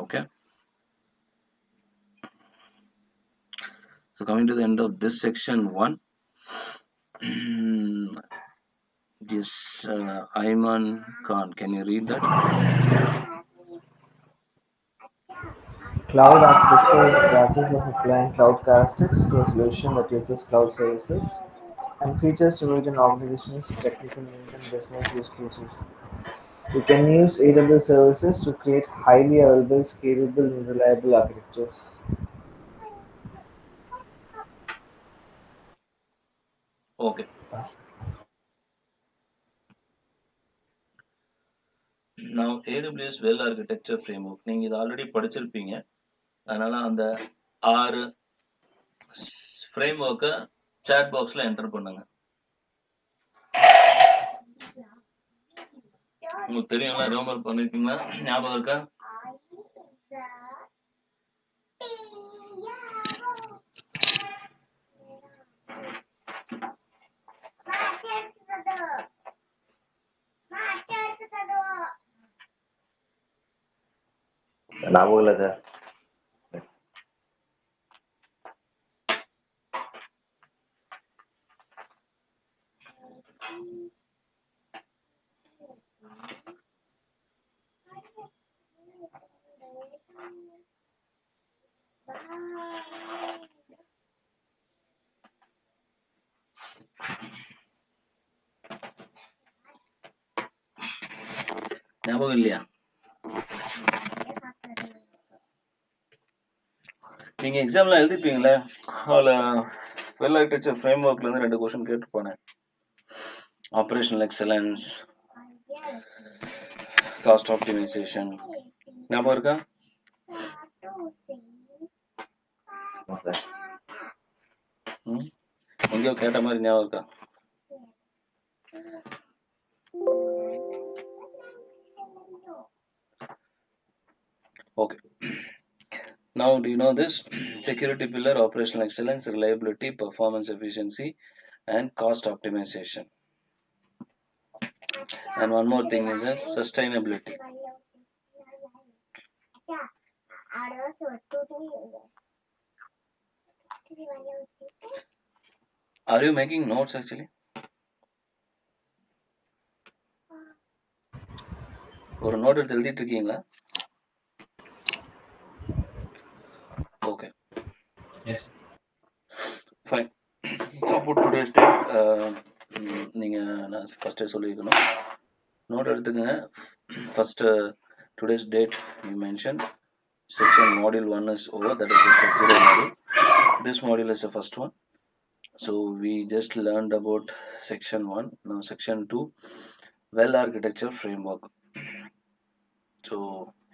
Okay. So coming to the end of this section 1, this Ayman Khan, can you read that? Cloud architecture is the process of applying cloud characteristics to a solution that uses cloud services and features to meet an organization's technical need and business use cases. You can use AWS services to create highly available, scalable, and reliable architectures. Okay. நான் AWS well architecture framework நீங்கள் இதை already படிச்சிருப்பீங்க. அதனால அந்த 6 ஃப்ரேம்வொர்க்கை chat பாக்ஸில் enter பண்ணுங்க. உங்களுக்கு தெரியும்ல, ரோமர் பண்ணிருக்கீங்களா? ஞாபகம் இருக்கா? ஞாபகம் இல்லை சார். ஞாபகம் இல்லையா? நீங்க எக்ஸாம்ல எழுதிப்பீங்களே, அதில் வெல் ஆர்கிடெக்சர் ஃப்ரேம்வொர்க்ல இருந்து 2 கொஸ்டின் கேட்டுருப்பானே. ஆப்ரேஷனல் எக்ஸலன்ஸ், காஸ்ட் ஆப்டிமைசேஷன், ஞாபகம் இருக்கா? எங்கேயோ கேட்ட மாதிரி ஞாபகம் இருக்கா? Okay. Now, do you know this? Security pillar, operational excellence, reliability, performance efficiency, and cost optimization. And one more thing is sustainability. Are you making notes actually? ஒரு note எடுத்து எழுதிட்டு இருக்கீங்களா? Okay. Yes. Fine. So put today's date. நீங்கள் நான் ஃபஸ்ட்டே சொல்லியிருக்கணும். Note எடுத்துக்கங்க. First today's date you mentioned. Section module 1 is over, that is the Sub-Zero module. This module is the first one. So we just learned about section 1. Now section 2, well architecture framework. So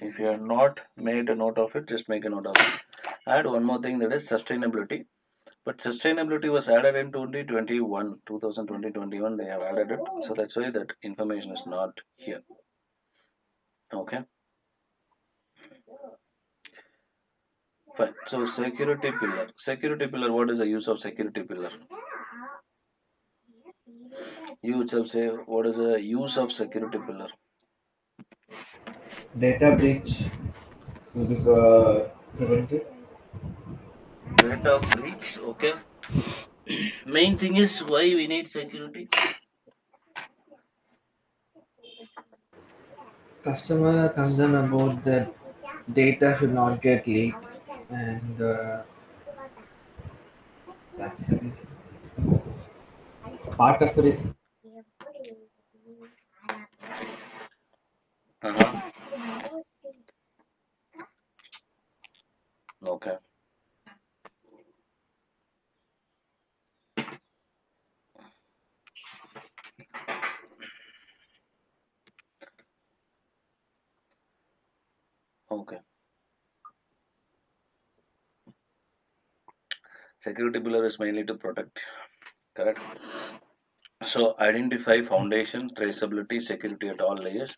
if you have not made a note of it, just make a note of it. Add one more thing, that is sustainability. But sustainability was added in 2021 they have added it. So that's why that information is not here. Okay. Fine. So security pillar. Security pillar, what is the use of security pillar? You itself say, what is the use of security pillar? Data breach will be prevented. Data breach, okay. Main thing is why we need security. Customer concern about the data should not get leaked, and that's the reason. Part of it is Okay. Okay. Security pillar is mainly to protect, correct? So identify foundation, traceability, security at all layers,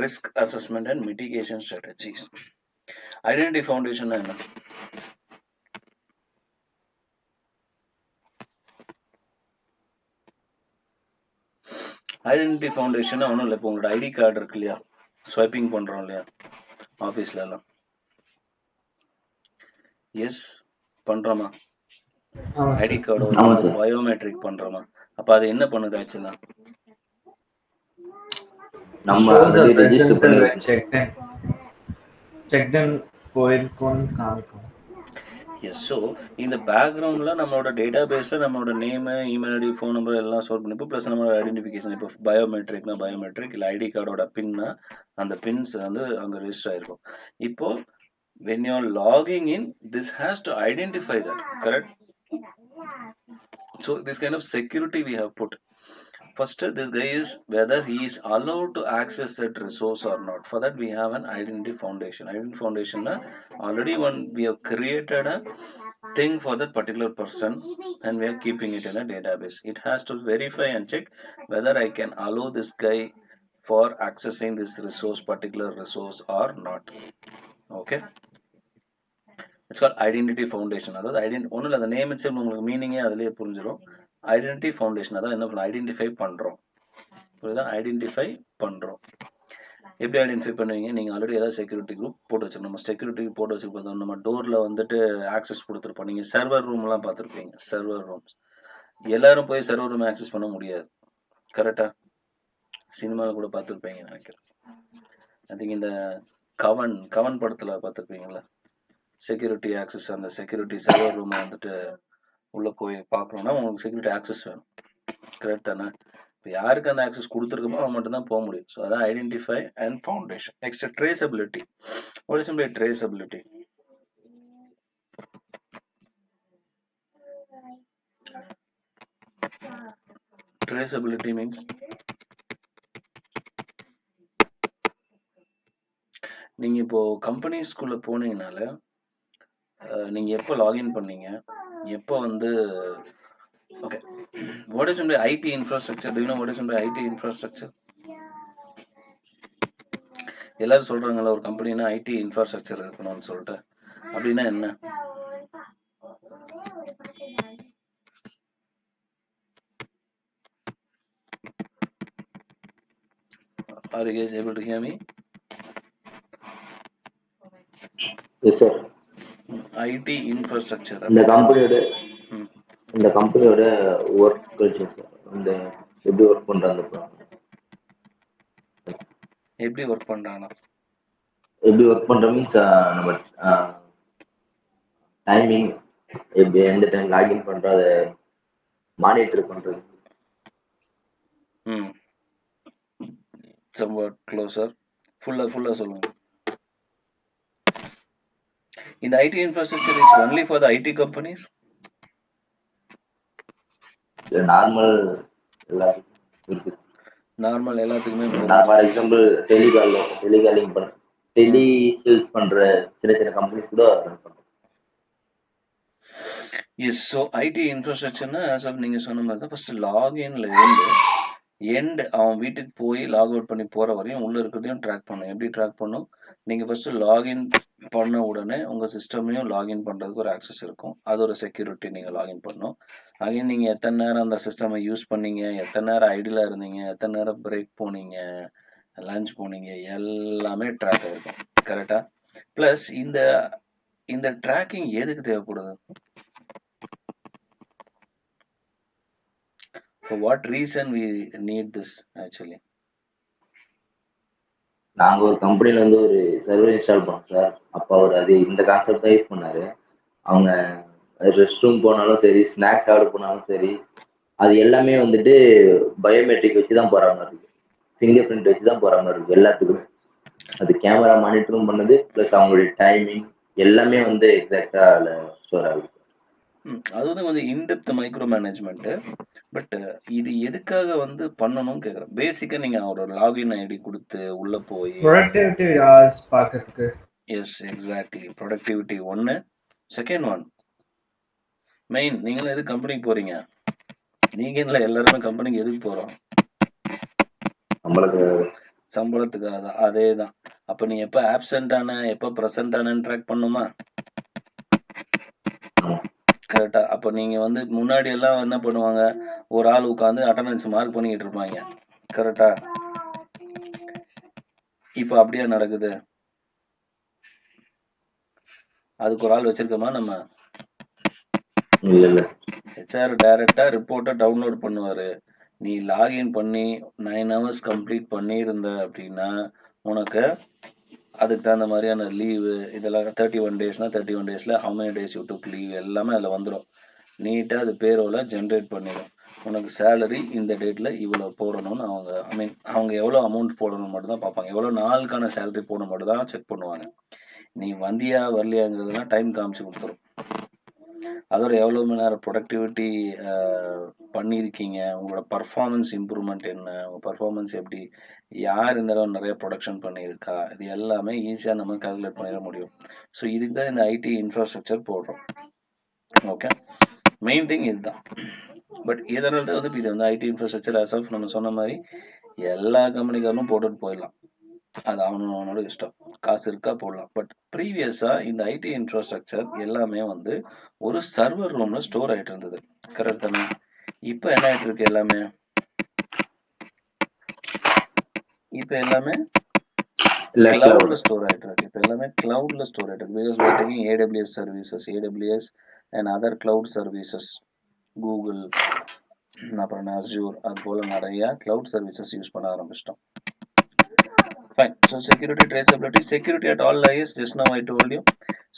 risk assessment and mitigation strategies. Identity foundation என்ன? Identity foundation ஒன்றும் இல்லை. இப்போ உங்களோட ID card இருக்கு இல்லையா, swiping பண்ணுறோம் இல்லையா ஆஃபீஸ்ல எல்லாம், எஸ் பண்ணுறோமா? ஐடி கார்டு பயோமெட்ரிக் பண்ணுறோமா? அப்போ அது என்ன பண்ணுது ஆக்சுவலா? நம்ம ரெஜிஸ்டர் பண்ணி checked in போயிருக்கோம்னு காமிக்கும். எஸ். ஸோ இந்த பேக்ரவுண்டில் நம்மளோட டேட்டா பேஸில் நம்மளோட name, email ID, phone number எல்லாம் ஸ்டோர் பண்ணிப்போம். ப்ளஸ் நம்மளோட ஐடென்டிஃபிகேஷன் இப்போ பயோமெட்ரிக்னா பயோமெட்ரிக், இல்லை ஐடி கார்டோட பின்னா அந்த பின்ஸ் வந்து அங்கே ரெஜிஸ்டர் ஆகிருக்கும். இப்போது when you are logging in, this has to identify that, correct? So this kind of security we have put. First, this guy is whether he is allowed to access that resource or not. For that, we have an identity foundation. Identity foundation, already we have created a thing for that particular person, and we are keeping it in a database. It has to verify and check whether I can allow this guy for accessing this particular resource or not. Okay. It's call identity foundation. அதாவது ஒன்றும் இல்லை, அந்த name வச்சு உங்களுக்கு மீனிங்கே அதிலே புரிஞ்சிடும். Identity foundation அதான் என்ன பண்ணலாம், ஐடென்டிஃபை பண்ணுறோம். புரியுதா? ஐடென்டிஃபை பண்ணுறோம். எப்படி ஐடென்டிஃபை பண்ணுவீங்க? நீங்கள் ஆல்ரெடி ஏதாவது செக்யூரிட்டி குரூப் போட்டு வச்சுருக்கோம். நம்ம செக்யூரிட்டி போட்டு வச்சுருப்போம். நம்ம டோரில் வந்துட்டு ஆக்சஸ் கொடுத்துருப்போம். நீங்கள் சர்வர் ரூம்லாம் பார்த்துருப்பீங்க. சர்வர் ரூம்ஸ் எல்லோரும் போய் சர்வர் ரூம் ஆக்சஸ் பண்ண முடியாது, கரெக்டாக? சினிமாவில் கூட பார்த்துருப்பீங்க நினைக்கிறேன். ஐ திங்க் இந்த கவன் படத்தில் பார்த்துருப்பீங்களா, செக்யூரிட்டி ஆக்சஸ், அந்த செக்யூரிட்டி சர்வர் ரூமை வந்துட்டு உள்ளே போய் பார்க்கணுன்னா உங்களுக்கு செக்யூரிட்டி ஆக்சஸ் வேணும், கரெக்ட் தானே? இப்போ யாருக்கு அந்த ஆக்சஸ் கொடுத்துருக்கோமோ அவன் மட்டும்தான் போக முடியும். ஸோ அதான் identify and foundation. Next traceability. What is by traceability? Traceability means நீங்கள் இப்போது கம்பெனிஸ்குள்ளே போனீங்கனால நீங்கள் எப்போ லாகின் பண்ணீங்க, எப்போ வந்து okay, what is by IT infrastructure? Do you know what is by IT infrastructure? எல்லாரும் சொல்கிறாங்களா ஒரு கம்பெனினா ஐடி இன்ஃப்ராஸ்ட்ரக்சர் இருக்கணும்னு சொல்லிட்டு. அப்படின்னா என்ன? Are you guys able to hear me? Yes sir. ID infrastructure இந்த கம்பெனியோட ஒர்க் கல்ச்சர் சார். இந்த எப்படி ஒர்க் பண்றாங்க, எப்படி ஒர்க் பண்றாங்க, எப்படி ஒர்க் பண்ற மீன்ஸ் நம்ம டைமிங், எப்படி எந்த டைம் லாகின் பண்றோம், அதை மானிட்டர் பண்றது. somewhat closer, fuller சொல்லுங்க. இந்த ID infrastructure is only for the IT companies? Normal எல்லாத்துக்கும் இருக்கு. நார்மல் எல்லாத்துக்குமே. ஃபார் எக்ஸாம்பிள் டெலிகாலிங் பண்ற, டெலி சேல்ஸ் பண்ற சின்ன சின்ன கம்பெனிஸ் கூட ரன் பண்றோம். எஸ். ஸோ ஐடி இன்ஃப்ராஸ்ட்ரக்சர்னா ஆஸ் ஆஃப் நீங்கள் சொன்ன மாதிரி தான் ஃபர்ஸ்ட் லாகின்ல இருந்து எண்ட் அவன் வீட்டுக்கு போய் லாக் அவுட் பண்ணி போகிற வரையும் உள்ளே இருக்கிறதையும் ட்ராக் பண்ணும். எப்படி ட்ராக் பண்ணும்? நீங்கள் ஃபஸ்ட்டு லாகின் பண்ண உடனே உங்கள் சிஸ்டமையும் லாகின் பண்ணுறதுக்கு ஒரு ஆக்சஸ் இருக்கும். அது ஒரு செக்யூரிட்டி. நீங்கள் லாகின் பண்ணணும். அகைன் நீங்கள் எத்தனை நேரம் அந்த சிஸ்டமை யூஸ் பண்ணீங்க, எத்தனை நேரம் ஐடியில் இருந்தீங்க, எத்தனை நேரம் பிரேக் போனீங்க, லஞ்ச் போனீங்க, எல்லாமே ட்ராக் ஆகிருக்கும், கரெக்டாக? ப்ளஸ் இந்த ட்ராக்கிங் எதுக்கு தேவைப்படுது? For what reason we need this actually? நாங்க ஒரு கம்பெனில வந்து ஒரு சர்வர் இன்ஸ்டால் பண்ணோம் சார். அப்போ அவர் அது இந்த கான்செப்ட் தான் யூஸ் பண்ணாரு. அவங்க ரெஸ்ட் ரூம் போனாலும் சரி, ஸ்நாக்ஸ் ஆர்டர் பண்ணாலும் சரி, அது எல்லாமே வந்துட்டு பயோமெட்ரிக் வச்சு தான் போற மாதிரி இருக்கு, ஃபிங்கர் பிரிண்ட் வச்சு தான் போற மாதிரி இருக்கு எல்லாத்துக்குமே. அது கேமரா மானிட்டரும் பண்ணுது, பிளஸ் அவங்களுடைய டைமிங் எல்லாமே வந்து எக்ஸாக்டா அதில் ஸ்டோர் ஆகுது. அது வந்து கொஞ்சம் இன்டெப்த் மைக்ரோ மேனேஜ்மெண்ட்டு. பட் இது எதுக்காக வந்து பண்ணணும்னு கேட்குறேன். பேசிக்காக நீங்கள் ஒரு லாகின் ஐடி கொடுத்து உள்ளே போய் ப்ரொடக்டிவிட்டி ஹவர்ஸ் பார்க்கறதுக்கு. Yes, exactly. ப்ரொடக்டிவிட்டி ஒன்று. செகண்ட் ஒன் மெயின், நீங்களும் எதுக்கு கம்பெனிக்கு போகிறீங்க? நீங்கள் இல்லை, எல்லாருமே கம்பெனிக்கு எதுக்கு போகிறோம்? சம்பளத்துக்காக தான். அதே தான். அப்போ நீ எப்போ ஆப்சென்ட் ஆன, எப்போ ப்ரெசென்ட் ஆனன்னு ட்ராக் பண்ணுமா? கரெக்டா? அப்போ நீங்கள் வந்து முன்னாடி எல்லாம் என்ன பண்ணுவாங்க, ஒரு ஆள் உட்காந்து அட்டண்டன்ஸ் மார்க் பண்ணிக்கிட்டு இருப்பாங்க, கரெக்டா? இப்போ அப்படியே நடக்குது? அதுக்கு ஒரு ஆள் வச்சிருக்கோமா நம்ம? ஹெச்ஆர் டைரக்டா ரிப்போர்ட்டை டவுன்லோட் பண்ணுவாரு. நீ லாகின் பண்ணி 9 hours கம்ப்ளீட் பண்ணியிருந்த அப்படின்னா உனக்கு அதுக்கு தகுந்த மாதிரியான லீவு இதெல்லாம் 31 டேஸ்னால் 31 டேஸில் how many days you took leave எல்லாமே அதில் வந்துடும். நீட்டாக அது பேரோவில் ஜென்ரேட் பண்ணிடும். உனக்கு சேலரி இந்த டேட்டில் இவ்வளோ போடணும்னு அவங்க எவ்வளோ அமௌண்ட் போடணும்னு மட்டும் தான் பார்ப்பாங்க. எவ்வளோ நாளுக்கான சேலரி போடணும் மட்டும் தான் செக் பண்ணுவாங்க. நீ வந்தியா வரலையாங்கிறதுலாம் டைம் காமிச்சு கொடுத்துரும். அதோட எவ்வளோ மணி நேரம் ப்ரொடக்டிவிட்டி பண்ணியிருக்கீங்க, உங்களோட பர்ஃபார்மன்ஸ் இம்ப்ரூவ்மெண்ட் என்ன, உங்கள் பர்ஃபார்மன்ஸ் எப்படி, யார் இந்த தடவை நிறைய ப்ரொடக்ஷன் பண்ணியிருக்கா, இது எல்லாமே ஈஸியாக நம்ம கால்குலேட் பண்ணிட முடியும். ஸோ இதுக்கு தான் இந்த ஐடி இன்ஃப்ராஸ்ட்ரக்சர் போடுறோம். ஓகே, மெயின் திங் இதுதான். பட் இதனால தான் வந்து இது வந்து ஐடி இன்ஃப்ராஸ்ட்ரக்சர் ஆஸ் ஆஃப் நம்ம சொன்ன மாதிரி எல்லா கம்பெனிக்காரனும் போட்டுட்டு போயிடலாம். அது அவனோட இஷ்டம், காசு இருக்கா போடலாம். பட் ப்ரீவியஸாக இந்த ஐடி இன்ஃப்ராஸ்ட்ரக்சர் எல்லாமே வந்து ஒரு சர்வர் ரூமில் ஸ்டோர் ஆகிட்டு இருந்தது. கரெக்ட் தானே? இப்போ என்ன ஆகிட்டு இருக்கு எல்லாமே? இப்போ எல்லாமே கிளவுட்ல ஸ்டோர் ஆகிட்டு இருக்கு. இப்போ எல்லாமே கிளவுட்ல ஸ்டோர் ஆகிட்டு இருக்கு. Because we are taking AWS services, AWS and other cloud services, Google, அப்புறம் அஸ்யூர், அது போல் நிறைய கிளவுட் சர்வீசஸ் யூஸ் பண்ண ஆரம்பிச்சிட்டோம். Fine. So security, traceability, security at all layers. Just now I told you.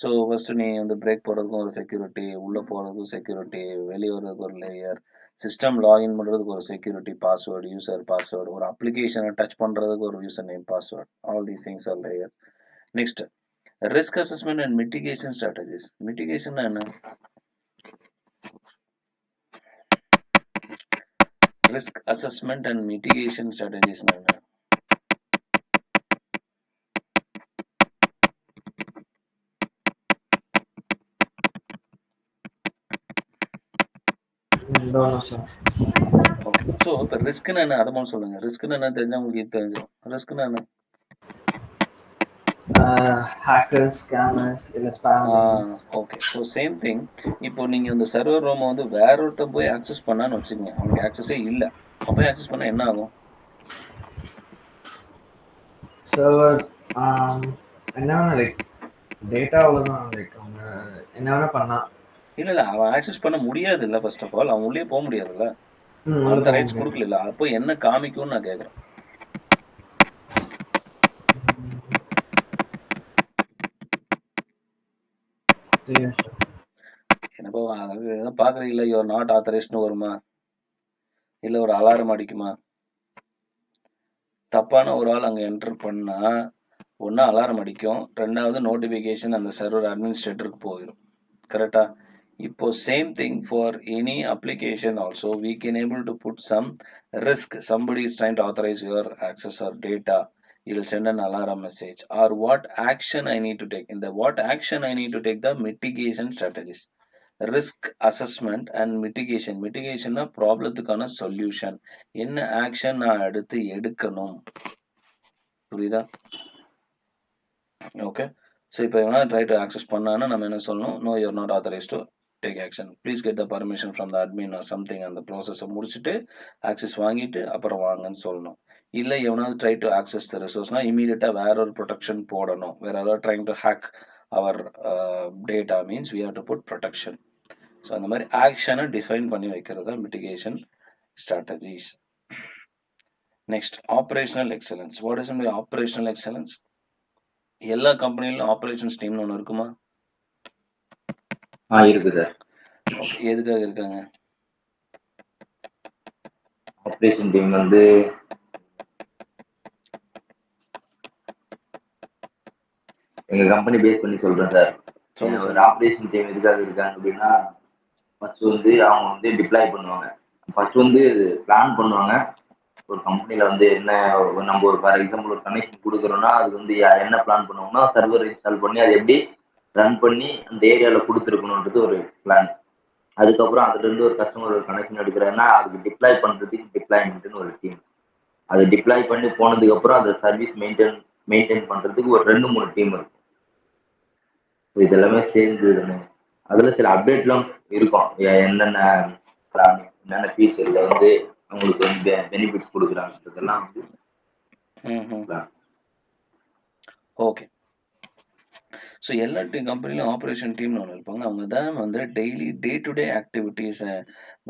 So first நீ வந்து break போடுறதுக்கும் ஒரு security, உள்ளே போகிறதுக்கும் செக்யூரிட்டி, வெளியே வர்றதுக்கு ஒரு லேயர், சிஸ்டம் லாகின் பண்ணுறதுக்கு ஒரு செக்யூரிட்டி பாஸ்வேர்டு, யூசர் பாஸ்வேர்டு, ஒரு அப்ளிகேஷனை டச் பண்ணுறதுக்கு ஒரு user name password. All these things are layer. Next, risk assessment and mitigation strategies. மிட்டிகேஷன்னா என்ன? ரிஸ்க் அசஸ்மெண்ட் அண்ட் மிட்டிகேஷன் ஸ்ட்ராட்டஜிஸ்னா என்ன? ஓகே, ஸோ இப்போ ரிஸ்க்னு என்ன அதை மட்டும் சொல்லுங்கள். ரிஸ்க்னு என்ன தெரிஞ்சால் உங்களுக்கு இது தெரிஞ்சிடும். ரிஸ்க்னு என்ன? ஹேக்கர்ஸ், ஸ்கேமர்ஸ், இல்லை spam. Okay, so same thing. இப்போ நீங்கள் இந்த சர்வர் ரூமை வந்து வேற ஒருத்தர் போய் ஆக்சஸ் பண்ணான்னு வச்சுக்கோங்க, அவனுக்கு ஆக்சஸே இல்லை, அப்போ போய் ஆக்சஸ் பண்ணால் என்ன ஆகும்? சர்வர் என்ன வேணா லைக் டேட்டா அவ்வளோதான், லைக் அவங்க என்ன வேணா பண்ணா. இல்லை அவன் ஆக்சஸ் பண்ண முடியாது. இல்லை ஃபர்ஸ்ட் ஆஃப் ஆல் அவன் உள்ளே போக முடியாதுல்ல, அந்த ரைட்ஸ் கொடுக்கல. அப்போ என்ன காமிக்கும்னு நான் கேட்குறேன். என்னப்போ எதாவது பார்க்குறீங்களா? யுவர் நாட் ஆத்தரைஸ்ட்னு வருமா, இல்லை ஒரு அலாரம் அடிக்குமா? தப்பான ஒரு ஆள் அங்கே என்டர் பண்ணால் ஒன்றா அலாரம் அடிக்கும், ரெண்டாவது நோட்டிஃபிகேஷன் அந்த சர்வர் அட்மினிஸ்ட்ரேட்டருக்கு போயிடும். கரெக்டாக? இப்போ same thing for any application also we can able to put some risk. Somebody is trying to authorize your access or data, it will send an alarm message. Or what action I need to take. In the what action I need to take, the mitigation strategies. Risk assessment and mitigation. மிட்டிகேஷன்னா ப்ராப்ளத்துக்கான solution. என்ன action நான் எடுக்கணும், புரியுதா? Okay, so இப்போ எவனா try to access பண்ணான்னா நம்ம என்ன சொல்லணும்? No, you're not authorize to take action, please get the permission from the admin or something. அந்த ப்ராசஸை முடிச்சுட்டு ஆக்சஸ் வாங்கிட்டு அப்புறம் வாங்கன்னு சொல்லணும். இல்லை எவனாவது ட்ரை டு ஆக்சஸ் த ரிசோர்ஸ்னால் இமீடியட்டாக வேற ஒரு ப்ரொடெக்ஷன் போடணும். வேற யாராவது trying to hack our data means we have to put protection. So அந்த மாதிரி ஆக்ஷனை டிஃபைன் பண்ணி வைக்கிறது தான் mitigation strategies. Next, operational excellence. What is operational excellence? எல்லா கம்பெனிலும் ஆப்ரேஷன்ஸ் டீம்னு ஒன்று இருக்குமா? இருக்குது. ஓகே, எதுக்காக இருக்காங்க? ஆப்ரேஷன் டீம் வந்து எங்க கம்பெனி பேஸ் பண்ணி சொல்றேன் சார். ஒரு ஆப்ரேஷன் டீம் எதுக்காக இருக்காங்க அப்படின்னா, ஃபர்ஸ்ட் வந்து அவங்க வந்து டிப்ளாய் பண்ணுவாங்க. ஃபர்ஸ்ட் வந்து பிளான் பண்ணுவாங்க. ஒரு கம்பெனியில் வந்து என்ன, நம்ம ஒரு ஃபார் எக்ஸாம்பிள் ஒரு கனெக்ஷன் கொடுக்குறோன்னா அது வந்து என்ன பிளான் பண்ணுவோம்னா, சர்வர் இன்ஸ்டால் பண்ணி அதை எப்படி ரன் பண்ணி அந்த ஏரியாவில் கொடுத்துருக்கணுன்றது ஒரு பிளான். அதுக்கப்புறம் அதுலேருந்து ஒரு கஸ்டமர் ஒரு கனெக்ஷன் எடுக்கிறாருன்னா அதுக்கு டிப்ளாய் பண்ணுறதுக்கு டிப்ளாய்மெண்ட்னு ஒரு டீம். அதை டிப்ளாய் பண்ணி போனதுக்கப்புறம் அந்த சர்வீஸ் மெயின்டைன் பண்ணுறதுக்கு ஒரு 2-3 டீம் இருக்கும். இதெல்லாமே சேர்ந்து அதில் சில அப்டேட்லாம் இருக்கும். என்னென்ன ஃபீச்சரில் வந்து அவங்களுக்கு வந்து பெனிஃபிட்ஸ் கொடுக்குறாங்கன்றதெல்லாம் வந்து. ஓகே, ஸோ எல்லா கம்பெனிலும் ஆப்ரேஷன் டீம்னு ஒன்று இருப்பாங்க. அவங்க தான் வந்து டெய்லி டே டு டே ஆக்டிவிட்டீஸை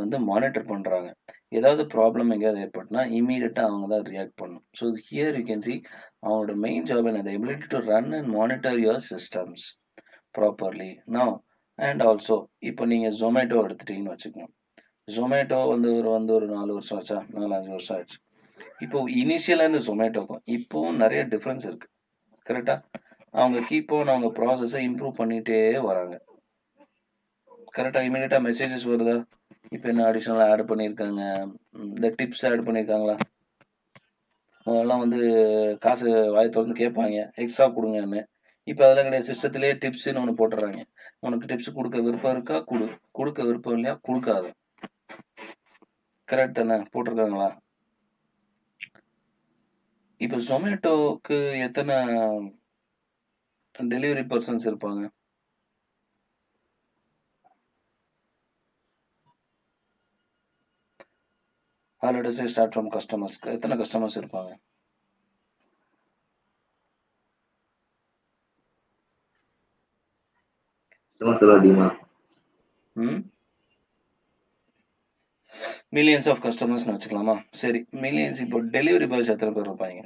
வந்து மானிட்டர் பண்ணுறாங்க. ஏதாவது ப்ராப்ளம் எங்கேயாவது ஏற்பட்டுனா இம்மீடியட்டாக அவங்க தான் ரியாக்ட் பண்ணணும். So here you can see அவங்களோட மெயின் ஜாப் என்னது, ability to run and monitor your systems properly. Now and also இப்போ நீங்கள் ஜொமேட்டோ எடுத்துட்டீங்கன்னு வச்சுக்கோங்க. ஜொமேட்டோ ஒரு 4 வருஷம் ஆச்சா, 4-5 வருஷம் ஆயிடுச்சு. இப்போ இனிஷியலாக இந்த ஜொமேட்டோக்கும் இப்போவும் நிறைய டிஃப்ரென்ஸ் இருக்குது. கரெக்டாக அவங்க கீப் ஆன் அவங்க ப்ராசஸை இம்ப்ரூவ் பண்ணிகிட்டே வராங்க. கரெக்டாக இமீடியட்டாக மெசேஜஸ் வருதா, இப்போ என்ன அடிஷ்னலாக ஆட் பண்ணியிருக்காங்க, இந்த டிப்ஸ் ஆட் பண்ணியிருக்காங்களா. முதல்லாம் வந்து காசு வாய் திறந்து கேட்பாங்க எக்ஸ்ட்ரா கொடுங்கன்னு. இப்போ அதெல்லாம் கிடையாது, சிஸ்டத்துலேயே டிப்ஸ்ன்னு ஒன்று போட்டுடுறாங்க. உனக்கு டிப்ஸ் கொடுக்க விருப்பம் இருக்கா கொடு, கொடுக்க விருப்பம் இல்லையா கொடுக்காத. கரெக்ட் தானே, போட்டிருக்காங்களா. இப்போ ஜொமேட்டோக்கு எத்தனை டெலிவரி பர்சன்ஸ் இருப்பாங்க? ஆல்ரெடி ஸ்டார்ட் ஃப்ரம் கஸ்டமர்ஸ்க்கு எத்தனை கஸ்டமர்ஸ் இருப்பாங்க? மில்லியன்ஸ் ஆஃப் கஸ்டமர்ஸ்னு வச்சுக்கலாமா. சரி, மில்லியன்ஸ். இப்போ டெலிவரி பாய்ஸ் எத்தனை பேர் இருப்பாங்க?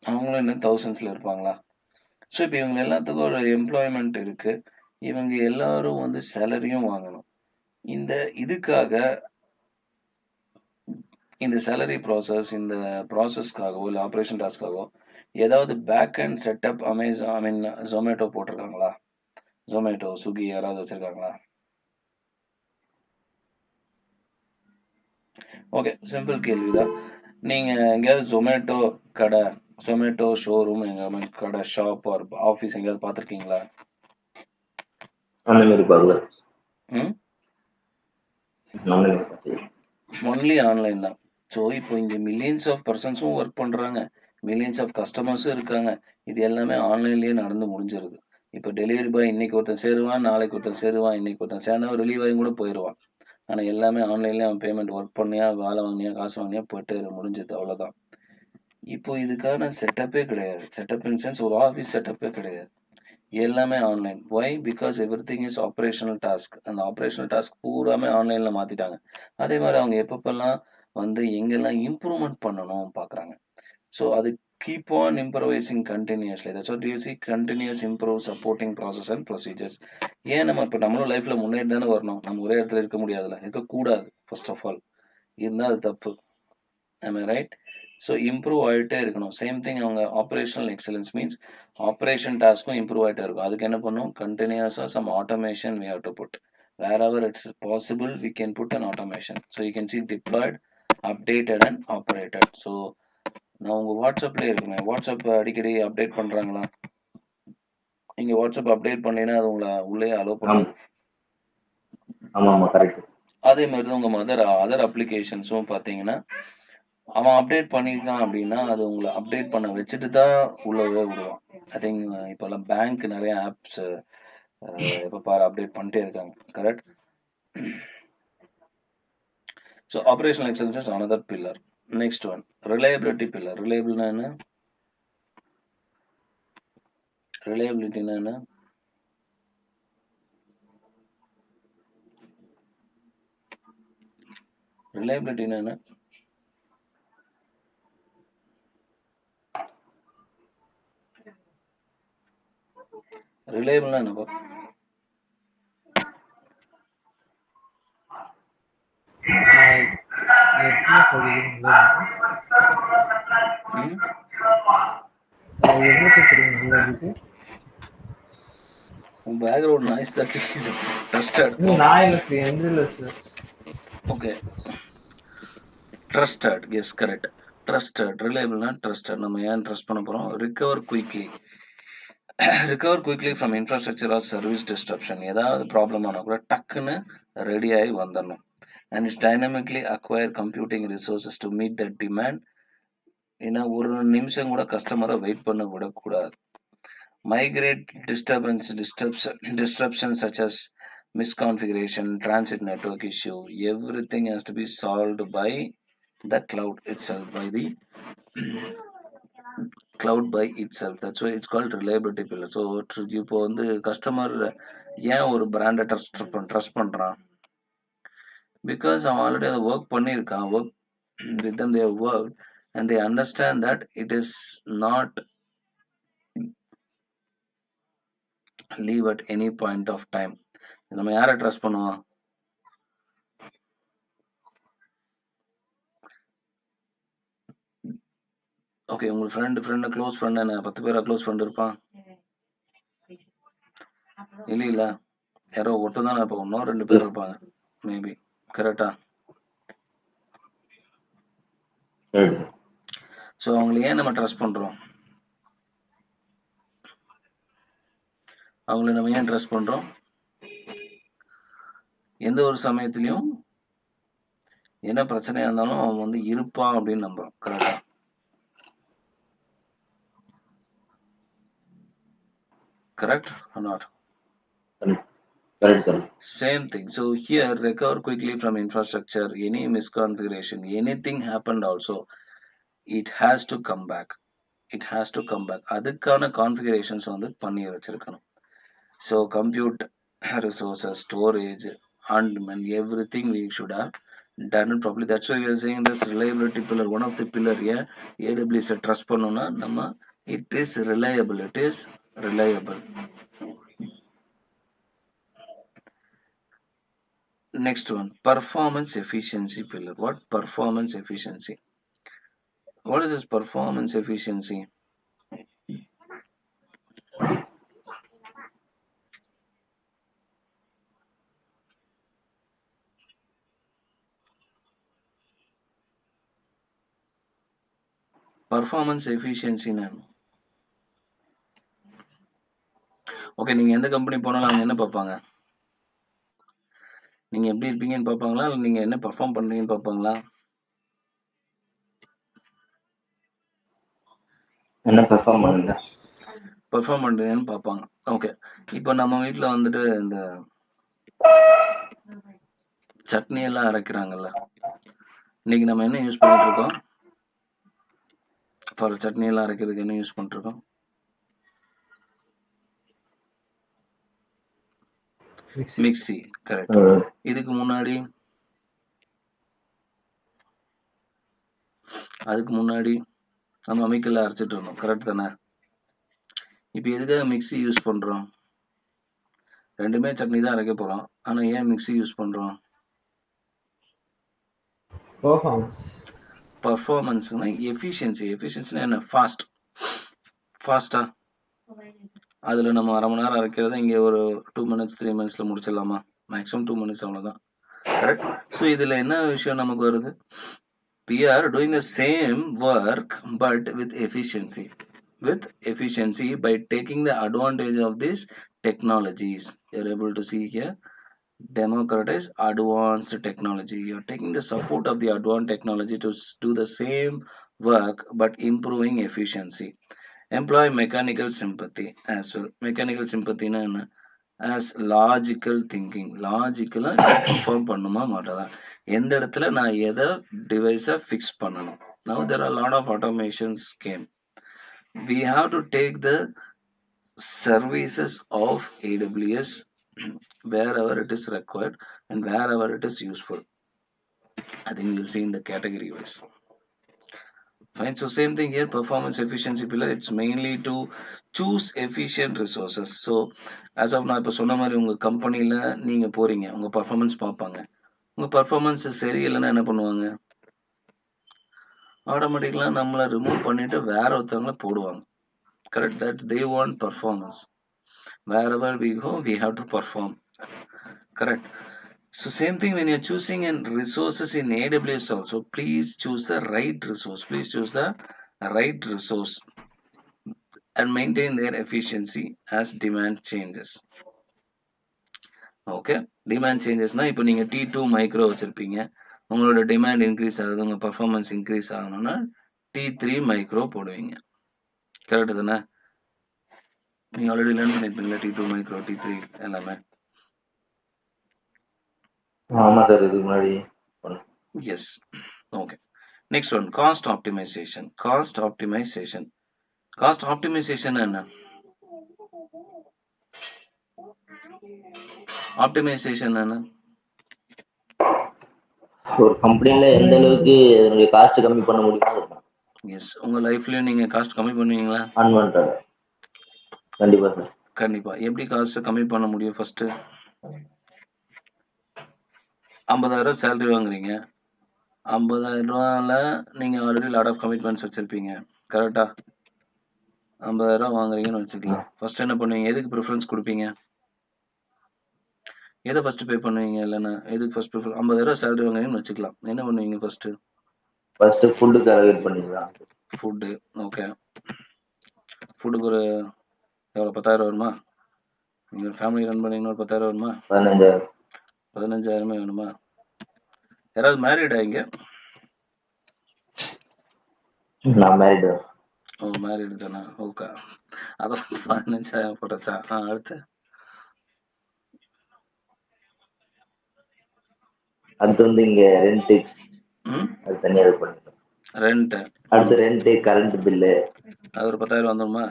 அவங்களும் இன்னும் தௌசண்ட்ஸில் இருப்பாங்களா. ஸோ இப்போ இவங்க எல்லாத்துக்கும் ஒரு எம்ப்ளாய்மெண்ட் இருக்குது. இவங்க எல்லாரும் வந்து சேலரியும் வாங்கணும். இந்த இதுக்காக இந்த சேலரி ப்ராசஸ், இந்த ப்ராசஸ்க்காகவோ இல்லை ஆப்ரேஷன் டாஸ்க்காகவோ ஏதாவது back and setup Amazon Zomato போட்டிருக்காங்களா? ஜொமேட்டோ, ஸ்விக்கி யாராவது வச்சுருக்காங்களா? ஓகே, சிம்பிள் கேள்வி தான். நீங்கள் எங்கேயாவது ஜொமேட்டோ கடை, ஜொமேட்டோ ஷோரூம், எங்கே கடை, ஷாப் ஆர் ஆஃபீஸ் எங்கேயாவது பார்த்துருக்கீங்களா? ஒன்லி ஆன்லைன் தான். ஸோ இப்போ இங்கே மில்லியன்ஸ் ஆஃப் பர்சன்ஸும் ஒர்க் பண்ணுறாங்க, மில்லியன்ஸ் ஆஃப் கஸ்டமர்ஸும் இருக்காங்க. இது எல்லாமே ஆன்லைன்லேயே நடந்து முடிஞ்சிருது. இப்போ டெலிவரி பாய் இன்னைக்கு ஒருத்தன் சேருவான், நாளைக்கு ஒருத்தன் சேருவான், இன்னைக்கு ஒருத்தன் சேர்ந்தவன் ரிலீவ் ஆகி கூட போயிடுவான். ஆனால் எல்லாமே ஆன்லைன்லேயே அவன் பேமெண்ட் ஒர்க் பண்ணியா, வேலை வாங்கினியா, காசு வாங்கினியா, போயிட்டு முடிஞ்சது, அவ்வளோதான். இப்போ இதுக்கான செட்டப்பே கிடையாது. செட்டப் இன் சென்ஸ் ஒரு ஆஃபீஸ் செட்டப்பே கிடையாது. எல்லாமே online. Why? Because everything is operational task. அந்த ஆப்ரேஷனல் டாஸ்க் பூராமே ஆன்லைனில் மாற்றிட்டாங்க. அதே மாதிரி அவங்க எப்பப்பெல்லாம் வந்து எங்கெல்லாம் இம்ப்ரூவ்மெண்ட் பண்ணணும் பார்க்குறாங்க. ஸோ அது keep on improvising continuously. That's what you see, continuous improve supporting process and procedures. ஏன் நம்ம இப்போ நம்மளும் லைஃப்பில் முன்னேறி தானே வரணும். நம்ம ஒரே இடத்துல இருக்க முடியாதுல்ல, இருக்கக்கூடாது. ஃபர்ஸ்ட் ஆஃப் ஆல் இருந்தால் அது தப்பு. ஐ ரைட்? ஸோ இம்ப்ரூவ் ஆகிட்டே இருக்கணும். சேம் திங் அவங்க ஆப்ரேஷனல் எக்ஸலன்ஸ் மீன்ஸ் ஆப்ரேஷன் டாஸ்க்கும் இம்ப்ரூவ் ஆகிட்டே இருக்கும். அதுக்கு என்ன பண்ணும், கண்டினியூஸாக some automation we have to put. wherever it's possible we can put an automation. So you can see deployed, updated and operated. So நான் உங்கள் வாட்ஸ்அப்லேயே இருக்குமே, வாட்ஸ்அப் அடிக்கடி அப்டேட் பண்ணுறாங்களா? நீங்கள் வாட்ஸ்அப் அப்டேட் பண்ணீங்கன்னா அது உங்களை உள்ளே அலோவ் பண்ணும். அதே மாதிரி தான் உங்கள் அதர் அப்ளிகேஷன்ஸும் பார்த்தீங்கன்னா அவன் அப்டேட் பண்ணியிருக்கான் அப்படின்னா அது உங்களை அப்டேட் பண்ண வச்சுட்டு தான் உள்ளவே விடுவான். ஐ திங்க் இப்போல்லாம் பேங்க் நிறைய ஆப்ஸ் எப்போ பாரு அப்டேட் பண்ணிட்டே இருக்காங்க. Correct? So operational excellence is another pillar. Next one, reliability pillar. ரிலையபிள்னா என்ன? ரிலையபிலிட்டினா என்ன? ரிலையபிலிட்டினா என்ன? ரிலையபிள்னா என்னப்பா? பேக்ரவுண்ட் நாய்ஸ் தான் கேட்குது. Trusted. Okay, trusted. Yes, correct. Trusted. ரிலையபிள்னா ட்ரஸ்டட். நம்ம ஏன் ட்ரஸ்ட் பண்ண போகிறோம்? Recover quickly from infrastructure or service disruption. ஏதாவது ப்ராப்ளம் ஆனால் கூட டக்குன்னு ரெடி ஆகி வந்துடணும். And it's dynamically acquire computing resources to meet that demand. ஏன்னா ஒரு நிமிஷம் கூட கஸ்டமரை வெயிட் பண்ண விடக்கூடாது. Migrate disruptions such as misconfiguration, transit network issue, everything has to be solved by the cloud itself by the cloud by itself. That's why it's called reliability pillar. So இப்போ வந்து customer ஏன் ஒரு பிராண்டை trust பண்ணுறான்? Because அவன் already அதை work பண்ணியிருக்கான். Work with them, they have worked and they understand that it is not leave at any point of time. நம்ம யாரை ட்ரஸ்ட் பண்ணுவோம்? ஓகே, உங்கள் ஃப்ரெண்டு க்ளோஸ் ஃப்ரெண்டு என்ன 10 பேரா க்ளோஸ் ஃப்ரெண்டு இருப்பான்? இல்லை யாரோ ஒருத்தர் தானே இருப்பாங்க, இன்னும் 2 பேர் இருப்பாங்க மேபி. கரெக்டா? ஸோ அவங்களை ஏன் நம்ம ட்ரஸ்ட் பண்ணுறோம்? அவங்கள நம்ம ஏன் ட்ரஸ்ட் பண்ணுறோம்? எந்த ஒரு சமயத்துலையும் என்ன பிரச்சனையாக இருந்தாலும் அவன் வந்து இருப்பான் அப்படின்னு நம்புறோம். கரெக்டா? Correct or not? Correct. Same thing. So here, recover quickly from infrastructure, any misconfiguration, anything happened also, it has to come back. It has to come back. அதுக்கான கான்ஃபிகரேஷன்ஸ் வந்து பண்ணி வச்சிருக்கணும். So compute resources, storage, and everything we should have done it properly. That's why we are saying this reliability pillar, one of the pillar. Yeah, AWS trust பண்ணோம்னா நம்ம it is reliable. It is reliable. Next one, performance efficiency pillar. What performance efficiency? What is this performance efficiency? Performance efficiency na okay, நீங்கள் எந்த company போனாலும் அவங்க என்ன பார்ப்பாங்க? நீங்கள் எப்படி இருப்பீங்கன்னு பார்ப்பாங்களா, இல்லை நீங்கள் என்ன பர்ஃபார்ம் பண்ணுறீங்கன்னு பார்ப்பாங்களா? என்ன பெர்ஃபார்ம் பண்ணுறீங்கன்னு பார்ப்பாங்க. ஓகே, இப்போ நம்ம வீட்டில் வந்துட்டு இந்த சட்னி எல்லாம் அரைக்கிறாங்கல்ல, இன்னைக்கு நம்ம என்ன யூஸ் பண்ணிட்டு இருக்கோம்? ஃபார் சட்னி எல்லாம் அரைக்கிறதுக்கு என்ன யூஸ் பண்ணிருக்கோம்? மிக்ஸி. கரெக்ட். இதுக்கு முன்னாடி நம்ம அம்மிக்கல்ல அரைச்சிட்டு இருந்தோம். கரெக்ட் தானே? இப்போ எதுக்காக மிக்ஸி யூஸ் பண்றோம்? ரெண்டுமே சட்னி தான் அரைக்க போறோம், ஆனா ஏன் மிக்ஸி யூஸ் பண்றோம்? பர்ஃபார்மன்ஸ்னா எஃபிஷியன்சினா என்ன? ஃபாஸ்டா அதில் நம்ம அரை மணி நேரம் அரைக்கிறத இங்கே ஒரு 2 minutes 3 minutesல முடிச்சிடலாமா? மேக்ஸிமம் 2 minutes, அவ்வளோதான். கரெக்ட். ஸோ இதில் என்ன விஷயம் நமக்கு வருது? We are doing the same work but with efficiency by taking the advantage of these technologies. You're able to see here, democratize advanced technology. You're taking the support of the advanced technology to do the same work but improving efficiency. Employ mechanical sympathy as well. Mechanical sympathy na enna? As logical thinking. Logically perform பண்ணுமா மாட்டதா, எந்த இடத்துல நான் எதை டிவைஸை fix பண்ணணும். Now there are a lot of automations came. We have to take the services of AWS wherever it is required and wherever it is useful. I think you'll see in the category wise. Fine. So same thing here, performance efficiency pillar. It's mainly to choose efficient resources. So as of now, இப்போ சொன்ன மாதிரி உங்கள் கம்பெனியில் நீங்கள் போகிறீங்க, உங்கள் performance பார்ப்பாங்க. உங்கள் பர்ஃபார்மன்ஸ் சரி இல்லைன்னா என்ன பண்ணுவாங்க? ஆட்டோமேட்டிக்கலாக நம்மளை ரிமூவ் பண்ணிவிட்டு வேற ஒருத்தவங்களை போடுவாங்க. Correct. That they want performance. wherever we go, we have to perform. Correct. So same thing when you're choosing resources in AWS also, please choose the right resource. And maintain their efficiency as demand changes. Okay, demand changes na இப்போ நீங்க T2 micro வச்சிருப்பீங்க, உங்களோட demand increase ஆகுது, உங்க performance increase ஆகணும்னா T3 micro போடுவீங்க. Correct தானே? நீங்க already learn பண்ணிருப்பீங்களா T2 micro T3 எல்லாமே? ஆமா சார், இதுக்கு முன்னாடி. Yes. Okay, next one cost optimization. Cost optimization என்ன? ஆப்டிமைசேஷன் என்ன? ஒரு கம்பெனில எந்த அளவுக்கு அதனுடைய காஸ்ட் கம்மி பண்ண முடியுமோ எஸ். உங்க லைஃப்லயும் நீங்க காஸ்ட் கம்மி பண்ணுவீங்களா? அன்வான்டட் கண்டிப்பா சார். கண்டிப்பா. எப்படி காஸ்ட் கம்மி பண்ண முடியும்? ஃபர்ஸ்ட் 50,000 சேலரி வாங்குறீங்க. 50,000 நீங்க ஆல்ரெடி லாட் ஆஃப் கமிட்மெண்ட்ஸ் வச்சிருப்பீங்க. கரெக்டா? 50,000 வாங்குறீங்கன்னு வச்சுக்கலாம். ஃபர்ஸ்ட் என்ன பண்ணுவீங்க? எதுக்கு ப்ரிஃபரன்ஸ் கொடுப்பீங்க? எதை ஃபர்ஸ்ட் பே பண்ணுவீங்க? இல்லைன்னா எதுக்கு ஃபர்ஸ்ட் ப்ரிஃபர்? 50,000 சேலரி வாங்குறீங்கன்னு வச்சுக்கலாம். என்ன பண்ணுவீங்க ஃபர்ஸ்ட்? ஃபுட்டுக்கு அலோகேட் பண்ணிக்கலாம். ஃபுட்டு. ஓகே. ஃபுட்டுக்கு ஒரு எவ்வளோ? 10,000 வருமா? நீங்கள் ஃபேமிலி ரன் பண்ணீங்கன்னா ஒரு 10,000 வருமா? 15,000. 15,000 வேணுமா? யாராவது மேரிடா இங்க? நான் மேரிடு. ஓ, மேரிடு தானே. ஓகே. அதான் 15,000 போட்டாச்சா? அடுத்து அடுத்து வந்து இங்க ரெண்ட், அது தனியாக இது பண்ணிக்கலாம். ரெண்ட்டு. அடுத்து ரெண்ட், கரண்ட் பில்லு, அது ஒரு 10,000 வந்துருமா?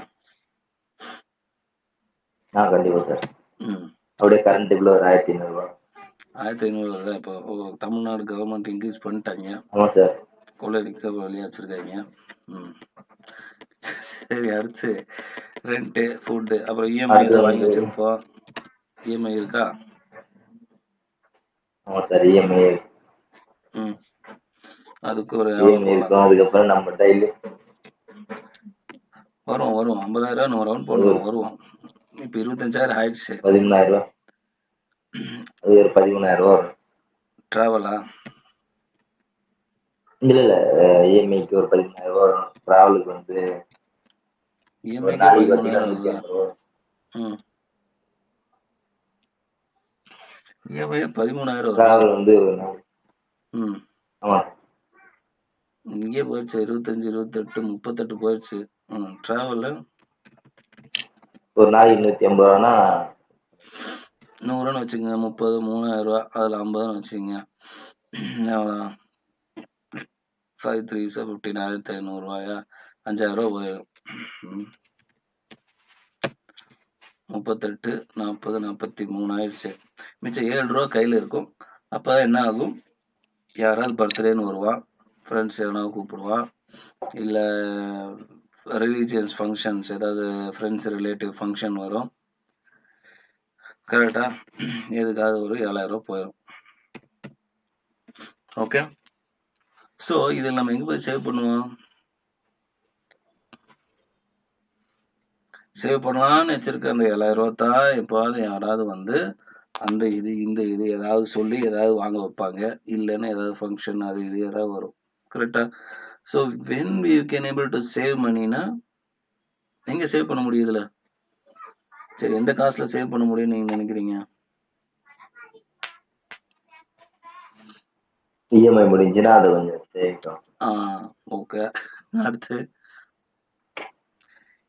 கண்டிப்பா சார். ம். அப்படியே கரண்ட் பில்லு ஒரு 1,500 ரூபா. 1,500 வருதா? இப்போ தமிழ்நாடு கவர்மெண்ட் இன்க்ரீஸ் பண்ணிட்டாங்க. ஆமாம் சார். கொள்ளையடிக்க வழியாக வச்சுருக்காங்க. ம். சரி, அடுத்து ரெண்ட்டு, ஃபுட்டு, அப்புறம் இஎம்ஐ அடுத்து தான் வாங்கி வந்து வச்சுருப்போம். இஎம்ஐ இருக்கா? ஆமாம் சார், இஎம்ஐ ம். அதுக்கு ஒரு எவ்வளோ போடலாம்? இருக்கும். அதுக்கப்புறம் நம்ம டெய்லி வரும் 50,000 நம்ம ரவுண்ட் போடலாம், வருவோம். இப்போ 25,000 ஆயிடுச்சு. 13,000 ரூபா. அது ஒரு 13,000 ரூபா வரும். ட்ராவலா? இல்ல இஎம்ஐக்கு ஒரு 13,000 ரூபா வரும். டிராவலுக்கு வந்து ஒரு இஎம்ஐக்கே நாளைக்கு 13,000 வருதா? பார்த்தீங்கன்னா 150 ரூபா. ம். இஎம்ஐ 13,000 வருதா? டிராவல் வந்து ஒரு நாள். ம். ஆமாம். இங்கே போயிடுச்சு 25, 28, 38 போயிடுச்சு. ட்ராவலு ஒரு நாளைக்கு 150 ரூபானா 100ன்னு வச்சுக்கோங்க. 30, 3,000 ரூபா. அதில் 50ன்னு வச்சுக்கோங்க. எவ்வளோ? 5 3 15, 1,500 ரூபாயா? 5,000 ரூபா போயிடும். 38, 40, 43 ஆயிடுச்சு. மிச்சம் 7 ரூபா கையில் இருக்கும். அப்போ என்ன ஆகும்? யாராவது பர்த்டேன்னு வருவான், ஃப்ரெண்ட்ஸ் எவனாவது கூப்பிடுவான், இல்லை ரிலீஜியஸ் ஃபங்க்ஷன்ஸ் ஏதாவது ஃப்ரெண்ட்ஸ் ரிலேட்டிவ் ஃபங்க்ஷன் வரும். கரெக்டாக? எதுக்காவது ஒரு 7,000 ரூபா போயிடும். ஓகே. ஸோ இதில் நம்ம எங்கே போய் சேவ் பண்ணுவோம்? சேவ் பண்ணலான்னு வச்சுருக்க அந்த 7,000 ரூபா தான் எப்போவாது யாராவது வந்து அந்த இது இந்த இது ஏதாவது சொல்லி ஏதாவது வாங்க வைப்பாங்க. இல்லைன்னா ஏதாவது ஃபங்க்ஷன் அது இது ஏதாவது வரும். கரெக்டாக? So when you can able to save மணினா எங்கே சேவ் பண்ண முடியும் இதில்? சரி, எந்த காஸ்ட்டில் சேவ் பண்ண முடியும்னு நீங்கள் நினைக்கிறீங்க? இஎம்ஐ முடிஞ்சுன்னா அதை கொஞ்சம் சேவிக்கும். ஓகே. அடுத்து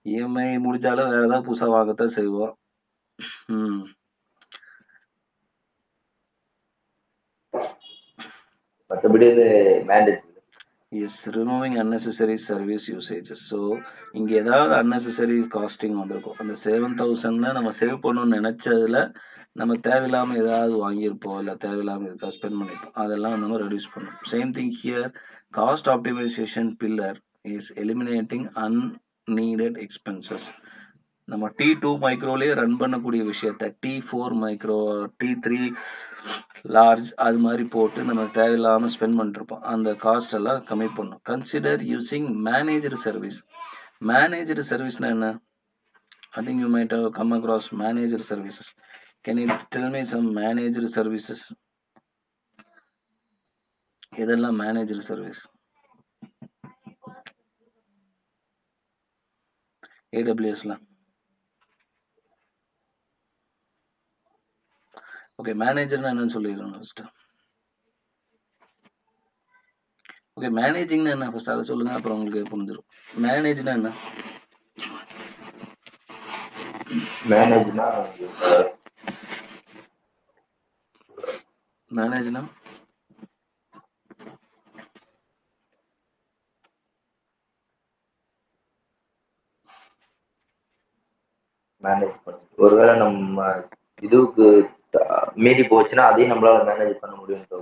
இஎம்ஐ முடிச்சாலும் வேறு ஏதாவது புதுசாக வாங்கத்தான் செய்வோம். மற்றபடி இது mandatory. Yes, removing unnecessary service usages. So இங்கே ஏதாவது unnecessary காஸ்டிங் வந்திருக்கும். அந்த 7,000 நம்ம சேவ் பண்ணணும்னு நினச்சதில் நம்ம தேவையில்லாமல் ஏதாவது வாங்கியிருப்போம், இல்லை தேவையில்லாமல் இதுக்காக ஸ்பெண்ட் பண்ணியிருப்போம். அதெல்லாம் நம்ம ரெடியூஸ் பண்ணணும். Same thing here. Cost optimization pillar is eliminating unneeded expenses. நம்ம T2 மைக்ரோலேயே ரன் பண்ணக்கூடிய விஷயத்த T4 மைக்ரோ, T3 லார்ஜ் அது மாதிரி போட்டு நம்ம தேவையில்லாமல் ஸ்பெண்ட் பண்ணிருப்போம். அந்த காஸ்ட் எல்லாம் கம்மி பண்ணணும். Consider using manager service. Manager சர்வீஸ்னா என்ன? I think you might have come across manager services. Can you tell me some manager services? இதெல்லாம் மேனேஜர் சர்வீஸ். AWSல. ஓகே, மேனேஜர்னா என்னன்னு சொல்லிடுறோம் ஃபர்ஸ்ட். ஓகே, மேனேஜிங்னா என்ன ஃபர்ஸ்ட் அதை சொல்லுங்க, அப்புறம் உங்களுக்கு புரிஞ்சிடும். மேனேஜ்னா என்ன? மேனேஜ்னா ஒருவேளை நம்ம இதுவுக்கு மீறி போச்சுன்னா அதையும் நம்மளால மேனேஜ் பண்ண முடியும் ப்ரோ.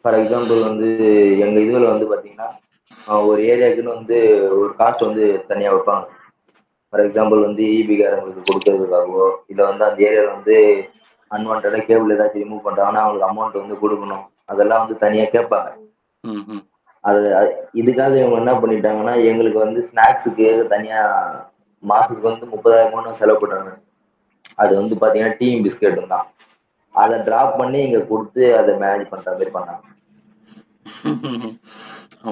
ஃபார் எக்ஸாம்பிள் வந்து எங்க இதுல வந்து பாத்தீங்கன்னா ஒரு ஏரியாவுக்குன்னு வந்து ஒரு காஸ்ட் வந்து தனியா வைப்பாங்க. ஃபார் எக்ஸாம்பிள் வந்து ஈபிகாரங்களுக்கு கொடுக்கறதுக்காகவோ இல்லை வந்து அந்த ஏரியாவில் வந்து அன்வான்டாக கேபிள் ஏதாச்சும் ரிமூவ் பண்ணுறாங்கன்னா அவங்களுக்கு அமௌண்ட் வந்து கொடுக்கணும். அதெல்லாம் வந்து தனியாக கேட்பாங்க. இதுக்காக இவங்க என்ன பண்ணிட்டாங்கன்னா எங்களுக்கு வந்து ஸ்நாக்ஸுக்கு தனியாக மாதத்துக்கு வந்து 30,000 செலவு பண்ணுறாங்க. அது வந்து பார்த்தீங்கன்னா டீ பிஸ்கெட் தான். அதை ட்ராப் பண்ணி இங்கே கொடுத்து அதை மேனேஜ் பண்ணுற மாதிரி பண்ணாங்க.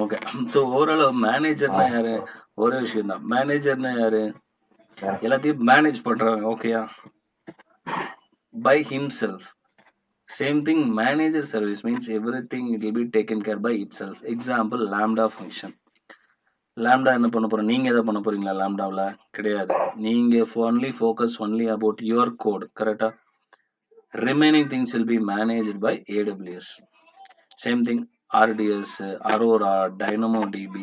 ஓகே. ஸோ ஓவரால் மேனேஜர்னா யாரு? ஒரே விஷயம் தான். மேனேஜர்னா யாரு? எல்லாத்தையும் மேனேஜ் பண்றாங்க. ஓகேயா? By himself. Same thing manager service means everything it will be taken care by itself. Example lambda function. Lambda என்ன பண்ண போறோம்? நீங்க எதை பண்ண போறீங்களா லாம்டாவில்? கிடையாது. நீங்க only focus only about your code. கரெக்டா? Remaining things will be managed by AWS. Same thing RDS, Aurora, DynamoDB,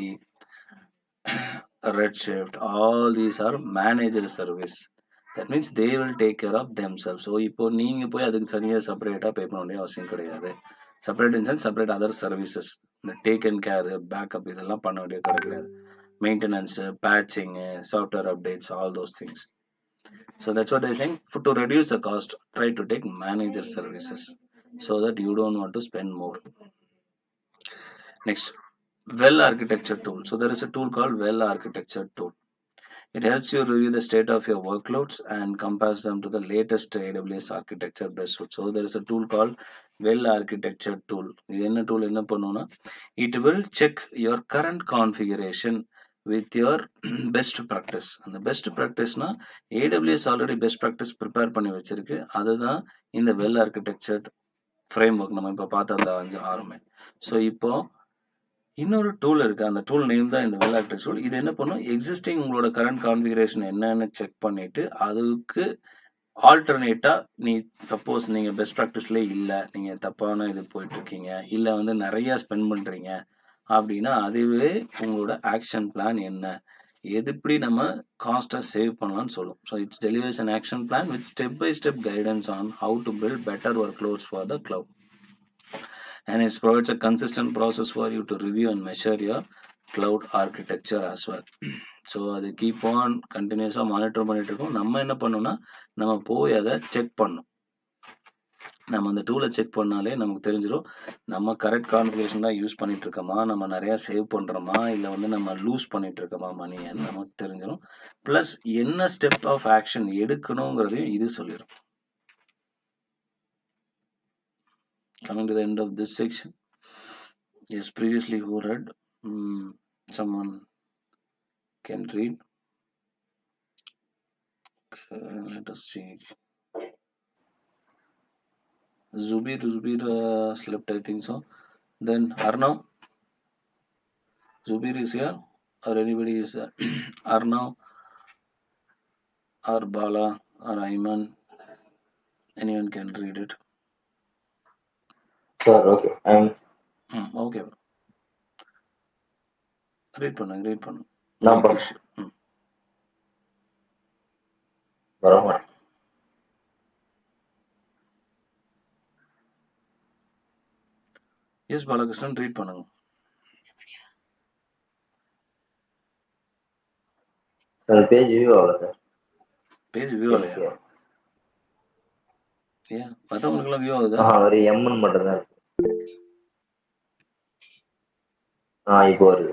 Redshift, all these are managed service. That means they will take care of themselves. So இப்போ நீங்க போய் அதுக்கு தனியாக செப்பரேட்டாக பே பண்ண வேண்டிய அவசியம் கிடையாது. Separate in sense separate other services, இந்த டேக் அண்ட் கேர், பேக்கப் இதெல்லாம் பண்ண வேண்டிய கிடையாது. Maintenance, patching, software updates, all those things. So that's what they're saying. To reduce the cost, try to take manager services so that you don't want to spend more. Next, well architecture tool. So there is a tool called well architecture tool. It helps you review the state of your workloads and compares them to the latest AWS architecture best suit. So there is a tool called well architecture tool. இது என்ன tool என்ன பண்ணுன்னா, it will check your current configuration with your best practice. அந்த best practiceனா AWS already best practice prepare பண்ணி வச்சிருக்கு. அதுதான் இந்த well architecture framework நம்ம இப்போ பார்த்த அந்த 5-6. ஸோ இப்போ இன்னொரு டூல் இருக்கு. அந்த டூல் நேம் தான் இந்த வெல் ஆர்கிடெக்சர் டூல். இது என்ன பண்ணும்? எக்ஸிஸ்டிங் உங்களோட கரண்ட் கான்ஃபிகரேஷன் என்னன்னு செக் பண்ணிட்டு அதுக்கு ஆல்டர்னேட்டா நீ சப்போஸ் நீங்க பெஸ்ட் ப்ராக்டிஸ்ல இல்லை, நீங்க தப்பான இது போயிட்டு இருக்கீங்க, இல்லை வந்து நிறைய ஸ்பெண்ட் பண்றீங்க அப்படின்னா அதுவே உங்களோட ஆக்ஷன் பிளான் என்ன, எப்படி நம்ம காஸ்ட்டை சேவ் பண்ணலாம்னு சொல்லும். So it's delivers an action plan with step by step guidance on how to build better work loads for the cloud. And it provides a consistent process for you to review and measure your cloud architecture as well. So அது keep on கண்டினியூஸாக monitor பண்ணிட்டு இருக்கோம். நம்ம என்ன பண்ணோம்னா நம்ம போய் அதை செக் பண்ணோம். நம்ம அந்த டூலை செக் பண்ணாலே நமக்கு தெரிஞ்சிடும் நம்ம கரெக்ட் கான்ஃபிகரேஷன் தான் யூஸ் பண்ணிட்டு இருக்கோமா, நம்ம நிறையா சேவ் பண்ணுறோமா, இல்லை வந்து நம்ம லூஸ் பண்ணிட்டு இருக்கோமா மணின்னு நமக்கு தெரிஞ்சிடும். ப்ளஸ் என்ன ஸ்டெப் ஆஃப் ஆக்ஷன் எடுக்கணுங்கிறதையும் இது சொல்லிடும். Coming to the end of this section, yes, previously who read, someone can read. Let us see. Zubir slept, I think so. Then Arnav. Zubir is here, or anybody is there? Arnav, or Bala, or Ayman. Anyone can read it. Sure, okay. Okay. Read பண்ணு. நான் பண்ணேன். வரமா S Balakrishnan read பண்ணுங்க. Sir page view ஆகல sir. Page view ஆகலையா? ஏன் மற்றவங்களுக்குலாம் view ஆகுதா? ஒரு எம்என் மட்டும் தான் இருக்கு. இப்போ வருது.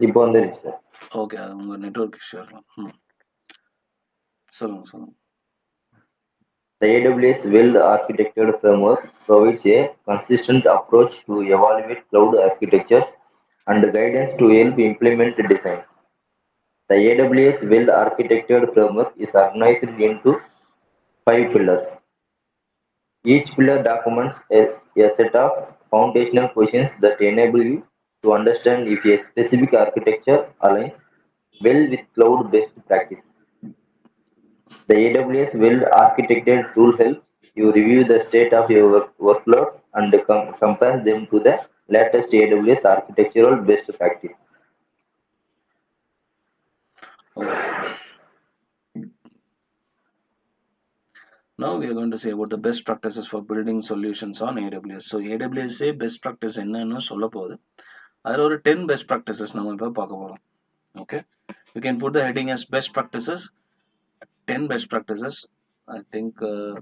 இப்போ வந்துருச்சு சார். ஓகே, அது உங்கள் நெட்வொர்க் இஷ்யூ இருக்கலாம். சொல்லுங்க. The AWS well-architected framework provides a consistent approach to evaluate cloud architectures and guidance to help implement designs. The AWS well-architected framework is organized into 5 pillars. Each pillar documents a set of foundational questions that enable you to understand if a specific architecture aligns well with cloud best practice. The AWS well-architected tool helps you review the state of your workloads and compare them to the latest AWS architectural best practice. Okay. Now we are going to say about the best practices for building solutions on AWS. So AWS best practice என்னன்னு சொல்ல போகுது. அதில் ஒரு 10 best practices நம்ம இப்போ பார்க்க போகிறோம். Okay, you can put the heading as best practices, 10 best practices. I think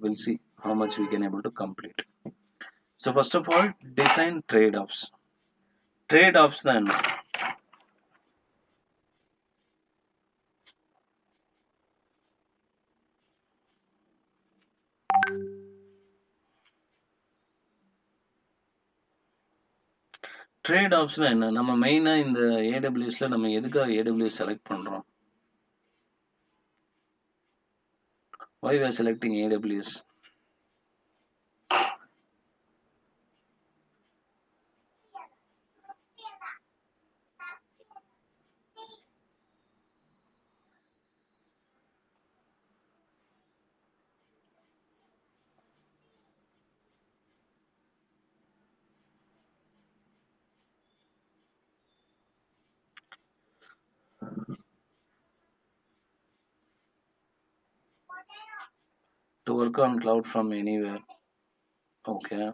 we'll see how much we can able to complete. So first of all, design trade-offs. Trade-offs தான் என்ன? Trade ஆப்ஸ்னா என்ன? நம்ம மெயினாக இந்த ஏடபிள்யூஎஸ்ல நம்ம எதுக்காக ஏடபிள்யூஎஸ் செலக்ட் பண்ணுறோம்? Why we are selecting AWS? To work on cloud from anywhere. Okay.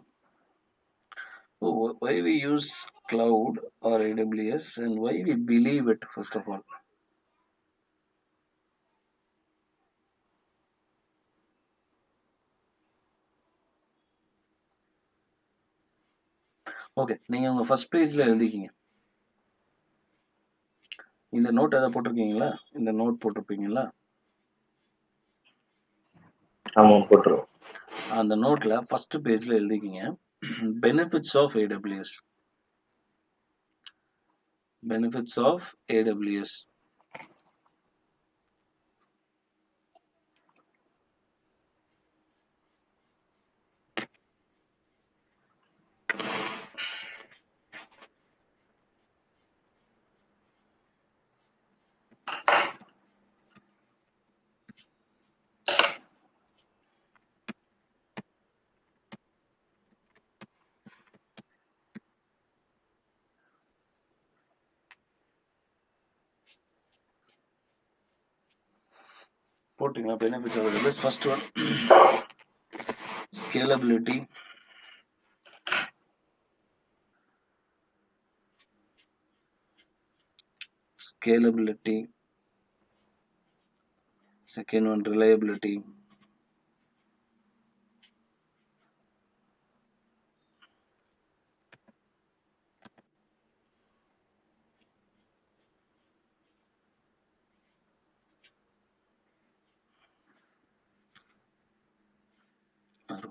Oh, why we use cloud or AWS and why we believe it, first of all? Okay, நீங்கள் உங்கள் first பேஜில் எழுதிக்கிங்க. இந்த note எதை போட்டிருக்கீங்களா? இந்த note போட்டிருப்பீங்களா? ஆமாம், போட்டுருவோம். அந்த நோட்டில் ஃபஸ்ட் பேஜில் எழுதிக்கிங்க benefits of AWS. Benefits of AWS. போட்டிங்களா? Benefits of AWS. First one scalability. Scalability. Second one, reliability.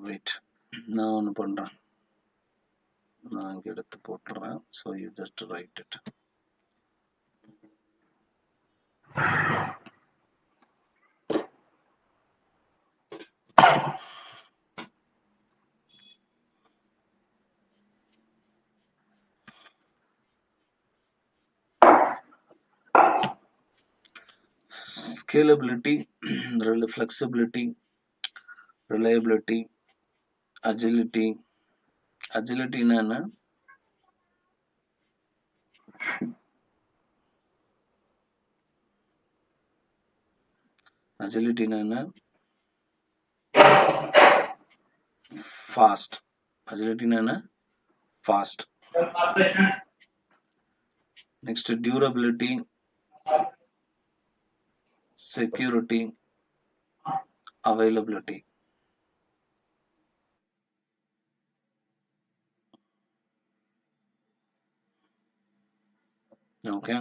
Wait, நான் ஒன்று பண்ணுறேன். நான் இங்கே எடுத்து போட்டுறேன். So you just right it. Scalability, flexibility, reliability, agility. Agility என்ன? Agility என்ன? Fast. Agility என்ன? Fast. Next, durability, security, availability. Okay.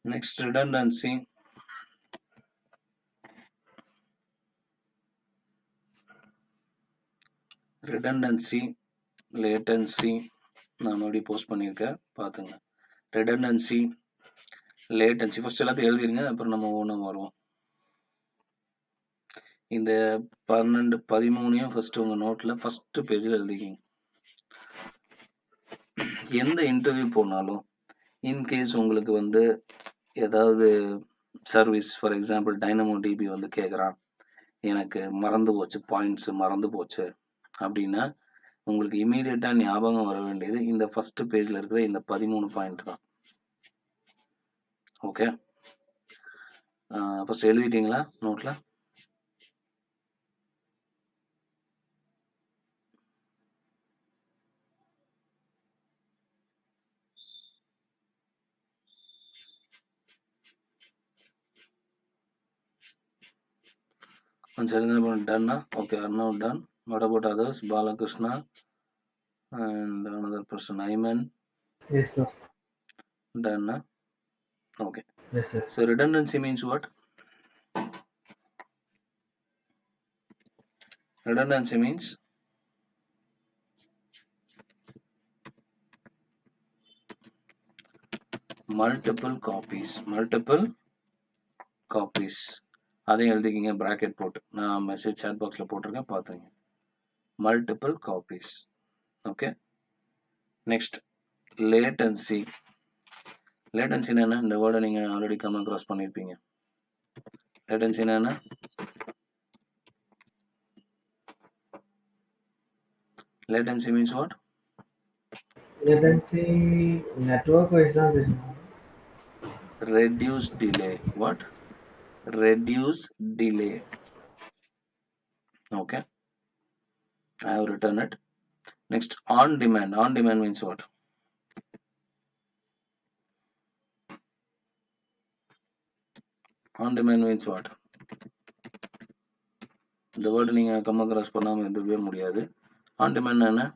Next, redundancy. Redundancy, latency. நான் மறுபடியும் போஸ்ட் பண்ணியிருக்கேன், பார்த்துங்க. redundancy, latency. ஃபர்ஸ்ட் எல்லாத்தையும் எழுதிருங்க, அப்புறம் நம்ம ஒவ்வொன்றும் வருவோம். இந்த 12, 13 ஃபர்ஸ்ட் உங்கள் நோட்டில் ஃபர்ஸ்ட் பேஜில் எழுதிக்கிங்க. எந்த இன்டர்வியூ போனாலும் இன்கேஸ் உங்களுக்கு ஏதாவது service for example Dynamo DB வந்து கேட்குறான், எனக்கு மறந்து போச்சு, பாயிண்ட்ஸ் மறந்து போச்சு அப்படின்னா உங்களுக்கு இமீடியட்டாக ஞாபகம் வர வேண்டியது இந்த ஃபர்ஸ்ட் பேஜில் இருக்கிற இந்த 13 பாயிண்ட் தான். ஓகே, ஃபர்ஸ்ட் எழுதிட்டீங்களா நோட்டில்? done. Okay, Arnav done. What about others? Balakrishna and another person, Ayman. Yes, sir. Done. Okay. Yes, sir. So redundancy means what? Redundancy means multiple copies. Multiple copies. அதையும் எழுதிக்கிங்க bracket போட்டு. நான் message chat பாக்ஸில் போட்டிருக்கேன், பார்த்துங்க. Multiple copies. Okay, next latency. லேட்டன்சினா என்ன? இந்த வேர்டை நீங்கள் ஆல்ரெடி கம் அக்ராஸ் பண்ணியிருப்பீங்க. லேட்டன்சினா என்ன? Latency means what? Latency network wise தான் தெரியும். Reduce delay. What? Reduce delay. Okay, I have written it. Next, on demand. On demand means what? On demand means what? இந்த வேர்டு நீங்கள் come across பண்ணாமல் எதுவே முடியாது. On demand என்ன?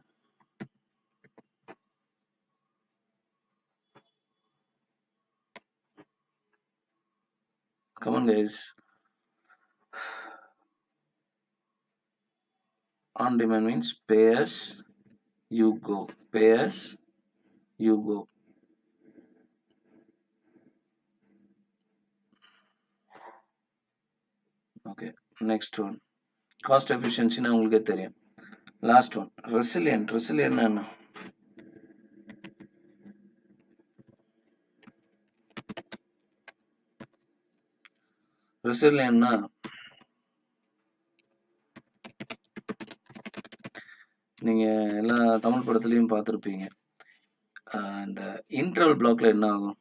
Come on guys. On demand means pay as you go. Pay as you go. Okay, next one. Cost efficiency na ungalke theriyum. Last one, resilient. Resilient என்ன? ரெசிலியன்ட்னா நீங்கள் எல்லா தமிழ் படத்துலையும் பார்த்துருப்பீங்க. இந்த இன்டர்வல் பிளாக்ல என்ன ஆகும்?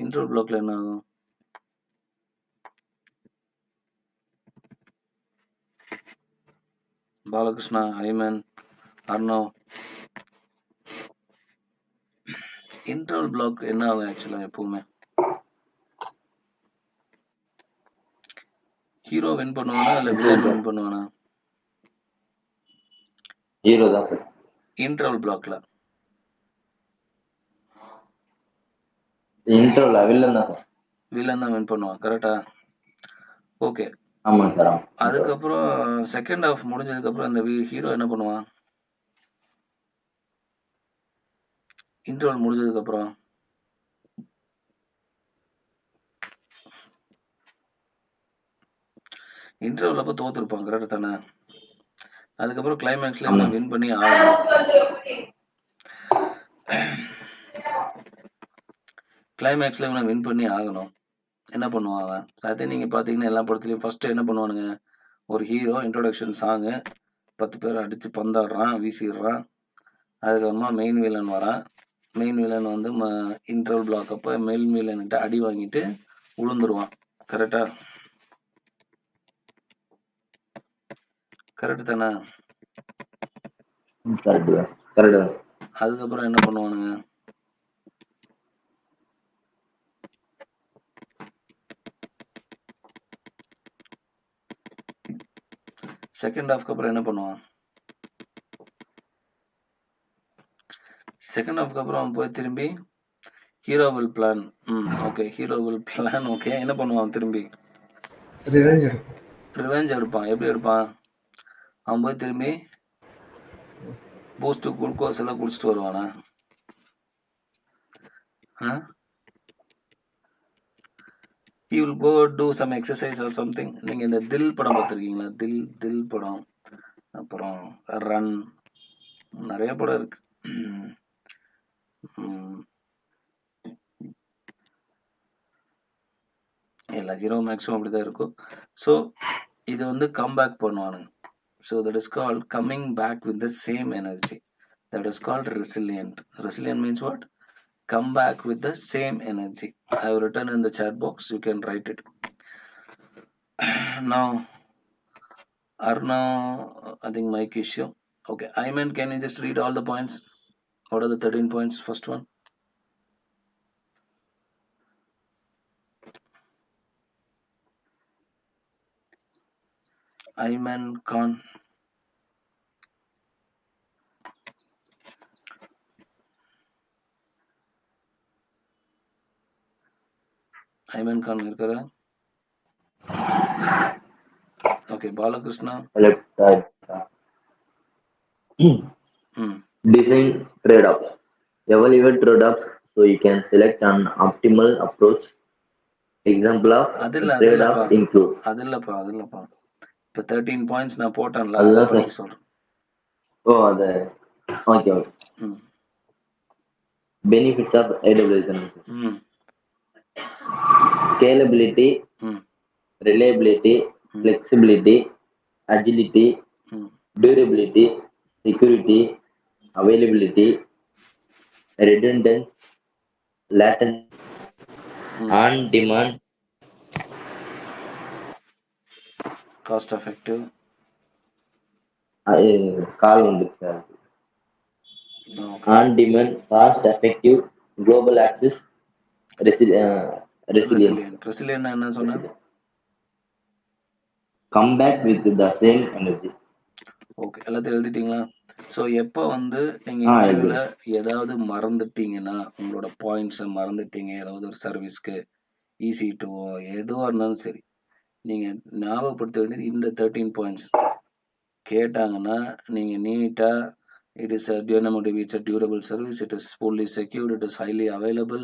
இன்டர்வல் பிளாக்ல என்ன ஆகும்? பாலகிருஷ்ணா, ஐமன், அர்ணவ், இன்டர்வல் பிளாக் என்ன ஆகும் ஆக்சுவலாக? எப்பவுமே ஹீரோ வின் பண்ணுவானா இல்லை வில்லன் வின் பண்ணுவானா? ஹீரோ தான் சார். இன்டர்வல் பிளாக்ல இன்டர்வல் வில்லன் தான் சார். வில்லன் தான் வின் பண்ணுவான், கரெக்டா? ஓகே, ஆமாங்க சார். அதுக்கப்புறம் செகண்ட் ஹாஃப் முடிஞ்சதுக்கப்புறம் அந்த ஹீரோ என்ன பண்ணுவான்? இன்டர்வல் முடிஞ்சதுக்கப்புறம் இன்டர்வல் அப்போ தோத்துருப்பான், கரெக்ட் தானே? அதுக்கப்புறம் கிளைமேக்ஸ்ல இவனை வின் பண்ணி ஆகணும். கிளைமேக்ஸ்ல இவனை வின் பண்ணி ஆகணும். என்ன பண்ணுவாங்க? அதே நீங்கள் பார்த்தீங்கன்னா எல்லா படத்துலையும் ஃபர்ஸ்ட் என்ன பண்ணுவானுங்க? ஒரு ஹீரோ இன்ட்ரோடக்ஷன் சாங்கு, 10 பேர் அடித்து பந்தாடுறான், வீசிடுறான். அதுக்கப்புறமா மெயின் வில்லன் வரான். மெயின் வில்லன் வந்து இன்டர்வல் பிளாக் அப்போ மெயின் வில்லன்கிட்ட அடி வாங்கிட்டு உளுந்துருவான், கரெக்டா? கரெக்ட் தானே? அதுக்கப்புறம் என்ன பண்ணுவானுங்க? செகண்ட் ஹாஃப்க்கு அப்புறம் என்ன பண்ணுவான்? செகண்ட் ஹாஃப்க்கு அப்புறம் அவன் போய் திரும்பி hero will plan. Okay, hero will plan. Okay, என்ன பண்ணுவான்? திரும்பி ரிவெஞ்ச் எடுப்பான். எப்படி எடுப்பான்? அவன் போய் திரும்பி பூஸ்ட் குளுக்கோஸ் எல்லாம் குடிச்சிட்டு வருவானா? he will go do some exercise or something. நீங்கள் இந்த தில் படம் பார்த்துருக்கீங்களா? தில் படம், அப்புறம் ரன், நிறைய படம் இருக்கு. எல்லா ஹீரோ மேக்ஸிமம் அப்படி தான் இருக்கும். ஸோ இது வந்து கம்பேக் பண்ணுவானுங்க. So that is called coming back with the same energy. That is called resilient. Resilient means what? Come back with the same energy. I have written in the chat box, you can write it. Now Arna, I think mic issue. Okay, Ayman, can you just read all the points? What are the 13 points? First one. Ayman Khan. Ayman Khan irukara? Okay, Balakrishna. left side. Design trade-offs. Evaluate trade-offs so you can select an optimal approach. Example of trade-offs include. அதில்லப்பா இப்போ 13 points நான் போட்டேன்ல, அதை அதுதான் படிக்க சொல்றேன். ஓ அது okay okay. Benefits of AWS. Scalability, reliability, flexibility, agility, durability, security, availability, redundance, latent, on demand, cost effective. Call வந்துருக்கு sir. on demand, cost effective, global access, resilient. Resilient என்ன சொன்ன? Come back with the same energy. Okay, எல்லாத்தையும் எழுதிட்டீங்களா? So எப்போ வந்து நீங்கள் இன்டர்வியூவில் ஏதாவது மறந்துட்டீங்கன்னா, உங்களோட பாயிண்ட்ஸை மறந்துட்டீங்க, ஏதாவது ஒரு சர்வீஸ்க்கு EC2 எதுவாக இருந்தாலும் சரி, நீங்கள் ஞாபகப்படுத்த வேண்டியது இந்த 13 பாயிண்ட்ஸ். கேட்டாங்கன்னா நீங்கள் நீட்டாக it is a DynamoDB, it's a durable service, it is fully secured, it is highly available,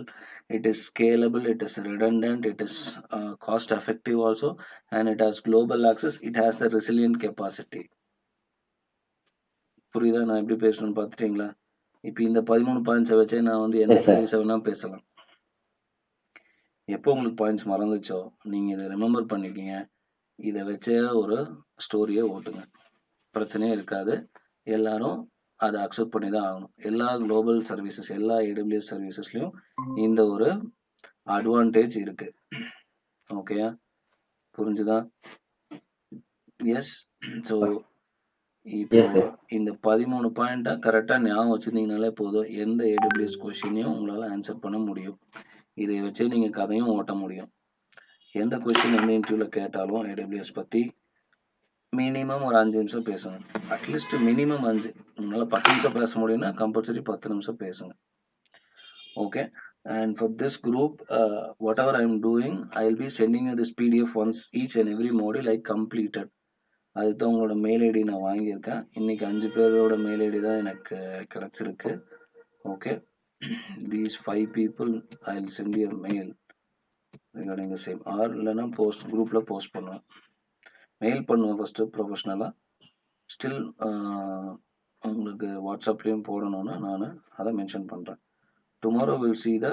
it is scalable, it is redundant, it is cost effective also, and it has global access, it has a resilient capacity. புரியுதா நான் எப்படி பேசணும்னு பார்த்துட்டிங்களா? இப்போ இந்த 13 பாயிண்ட்ஸை வச்சே நான் வந்து எந்த சர்வீஸை வேணால் பேசலாம். எப்போ உங்களுக்கு பாயிண்ட்ஸ் மறந்துச்சோ நீங்கள் இதை ரிமெம்பர் பண்ணிக்கிங்க, இதை வச்சே ஒரு ஸ்டோரியை ஓட்டுங்க, பிரச்சனையே இருக்காது. எல்லாரும் அதை அக்செப்ட் பண்ணி தான் ஆகணும். எல்லா குளோபல் சர்வீசஸ், எல்லா AWS சர்வீசஸ்லையும் இந்த ஒரு அட்வான்டேஜ் இருக்கு. ஓகேயா, புரிஞ்சுதா? எஸ். ஸோ இப்போ இந்த 13 பாயிண்ட்டை கரெக்டாக ஞாபகம் வச்சுருந்தீங்கனாலே போதும், எந்த AWS கொஷினையும் உங்களால் ஆன்சர் பண்ண முடியும். இதை வச்சு நீங்கள் கதையும் ஓட்ட முடியும். எந்த கொஷின் எந்த இன்டர்வியூவில் கேட்டாலும் AWS பற்றி மினிமம் ஒரு 5 நிமிஷம் பேசுங்க. At least minimum 5. உங்களால் 10 நிமிஷம் பேச முடியும்னா கம்பல்சரி 10 நிமிஷம் பேசுங்க. Okay, and for this group, whatever I am doing, I will be sending you this PDF once each and every module I completed. அதுதான் உங்களோட மெயில் ஐடி நான் வாங்கியிருக்கேன். இன்றைக்கி 5 பேரோட மெயில் ஐடி தான் எனக்கு கிடச்சிருக்கு. Okay, these 5 people I will send you a mail regarding the same, or இல்லைன்னா போஸ்ட் குரூப்பில் போஸ்ட் பண்ணுவேன். மெயில் பண்ணுவேன் ஃபஸ்ட்டு ப்ரொஃபஷ்னலாக. ஸ்டில் உங்களுக்கு வாட்ஸ்அப்லேயும் போடணுன்னா நான் அதை மென்ஷன் பண்ணுறேன். Tomorrow will see the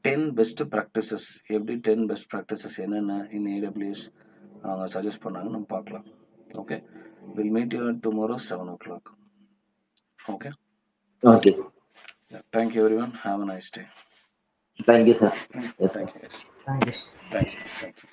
10 best practices. எப்படி 10 பெஸ்ட் ப்ராக்டிசஸ் என்னென்ன இன் AWS அவங்க சஜஸ்ட் பண்ணாங்க நம்ம பார்க்கலாம். Okay, will meet you at tomorrow 7 o'clock. Okay okay. Thank you everyone, have a nice day. Thank you sir. Thank you. Thank you. Thank you.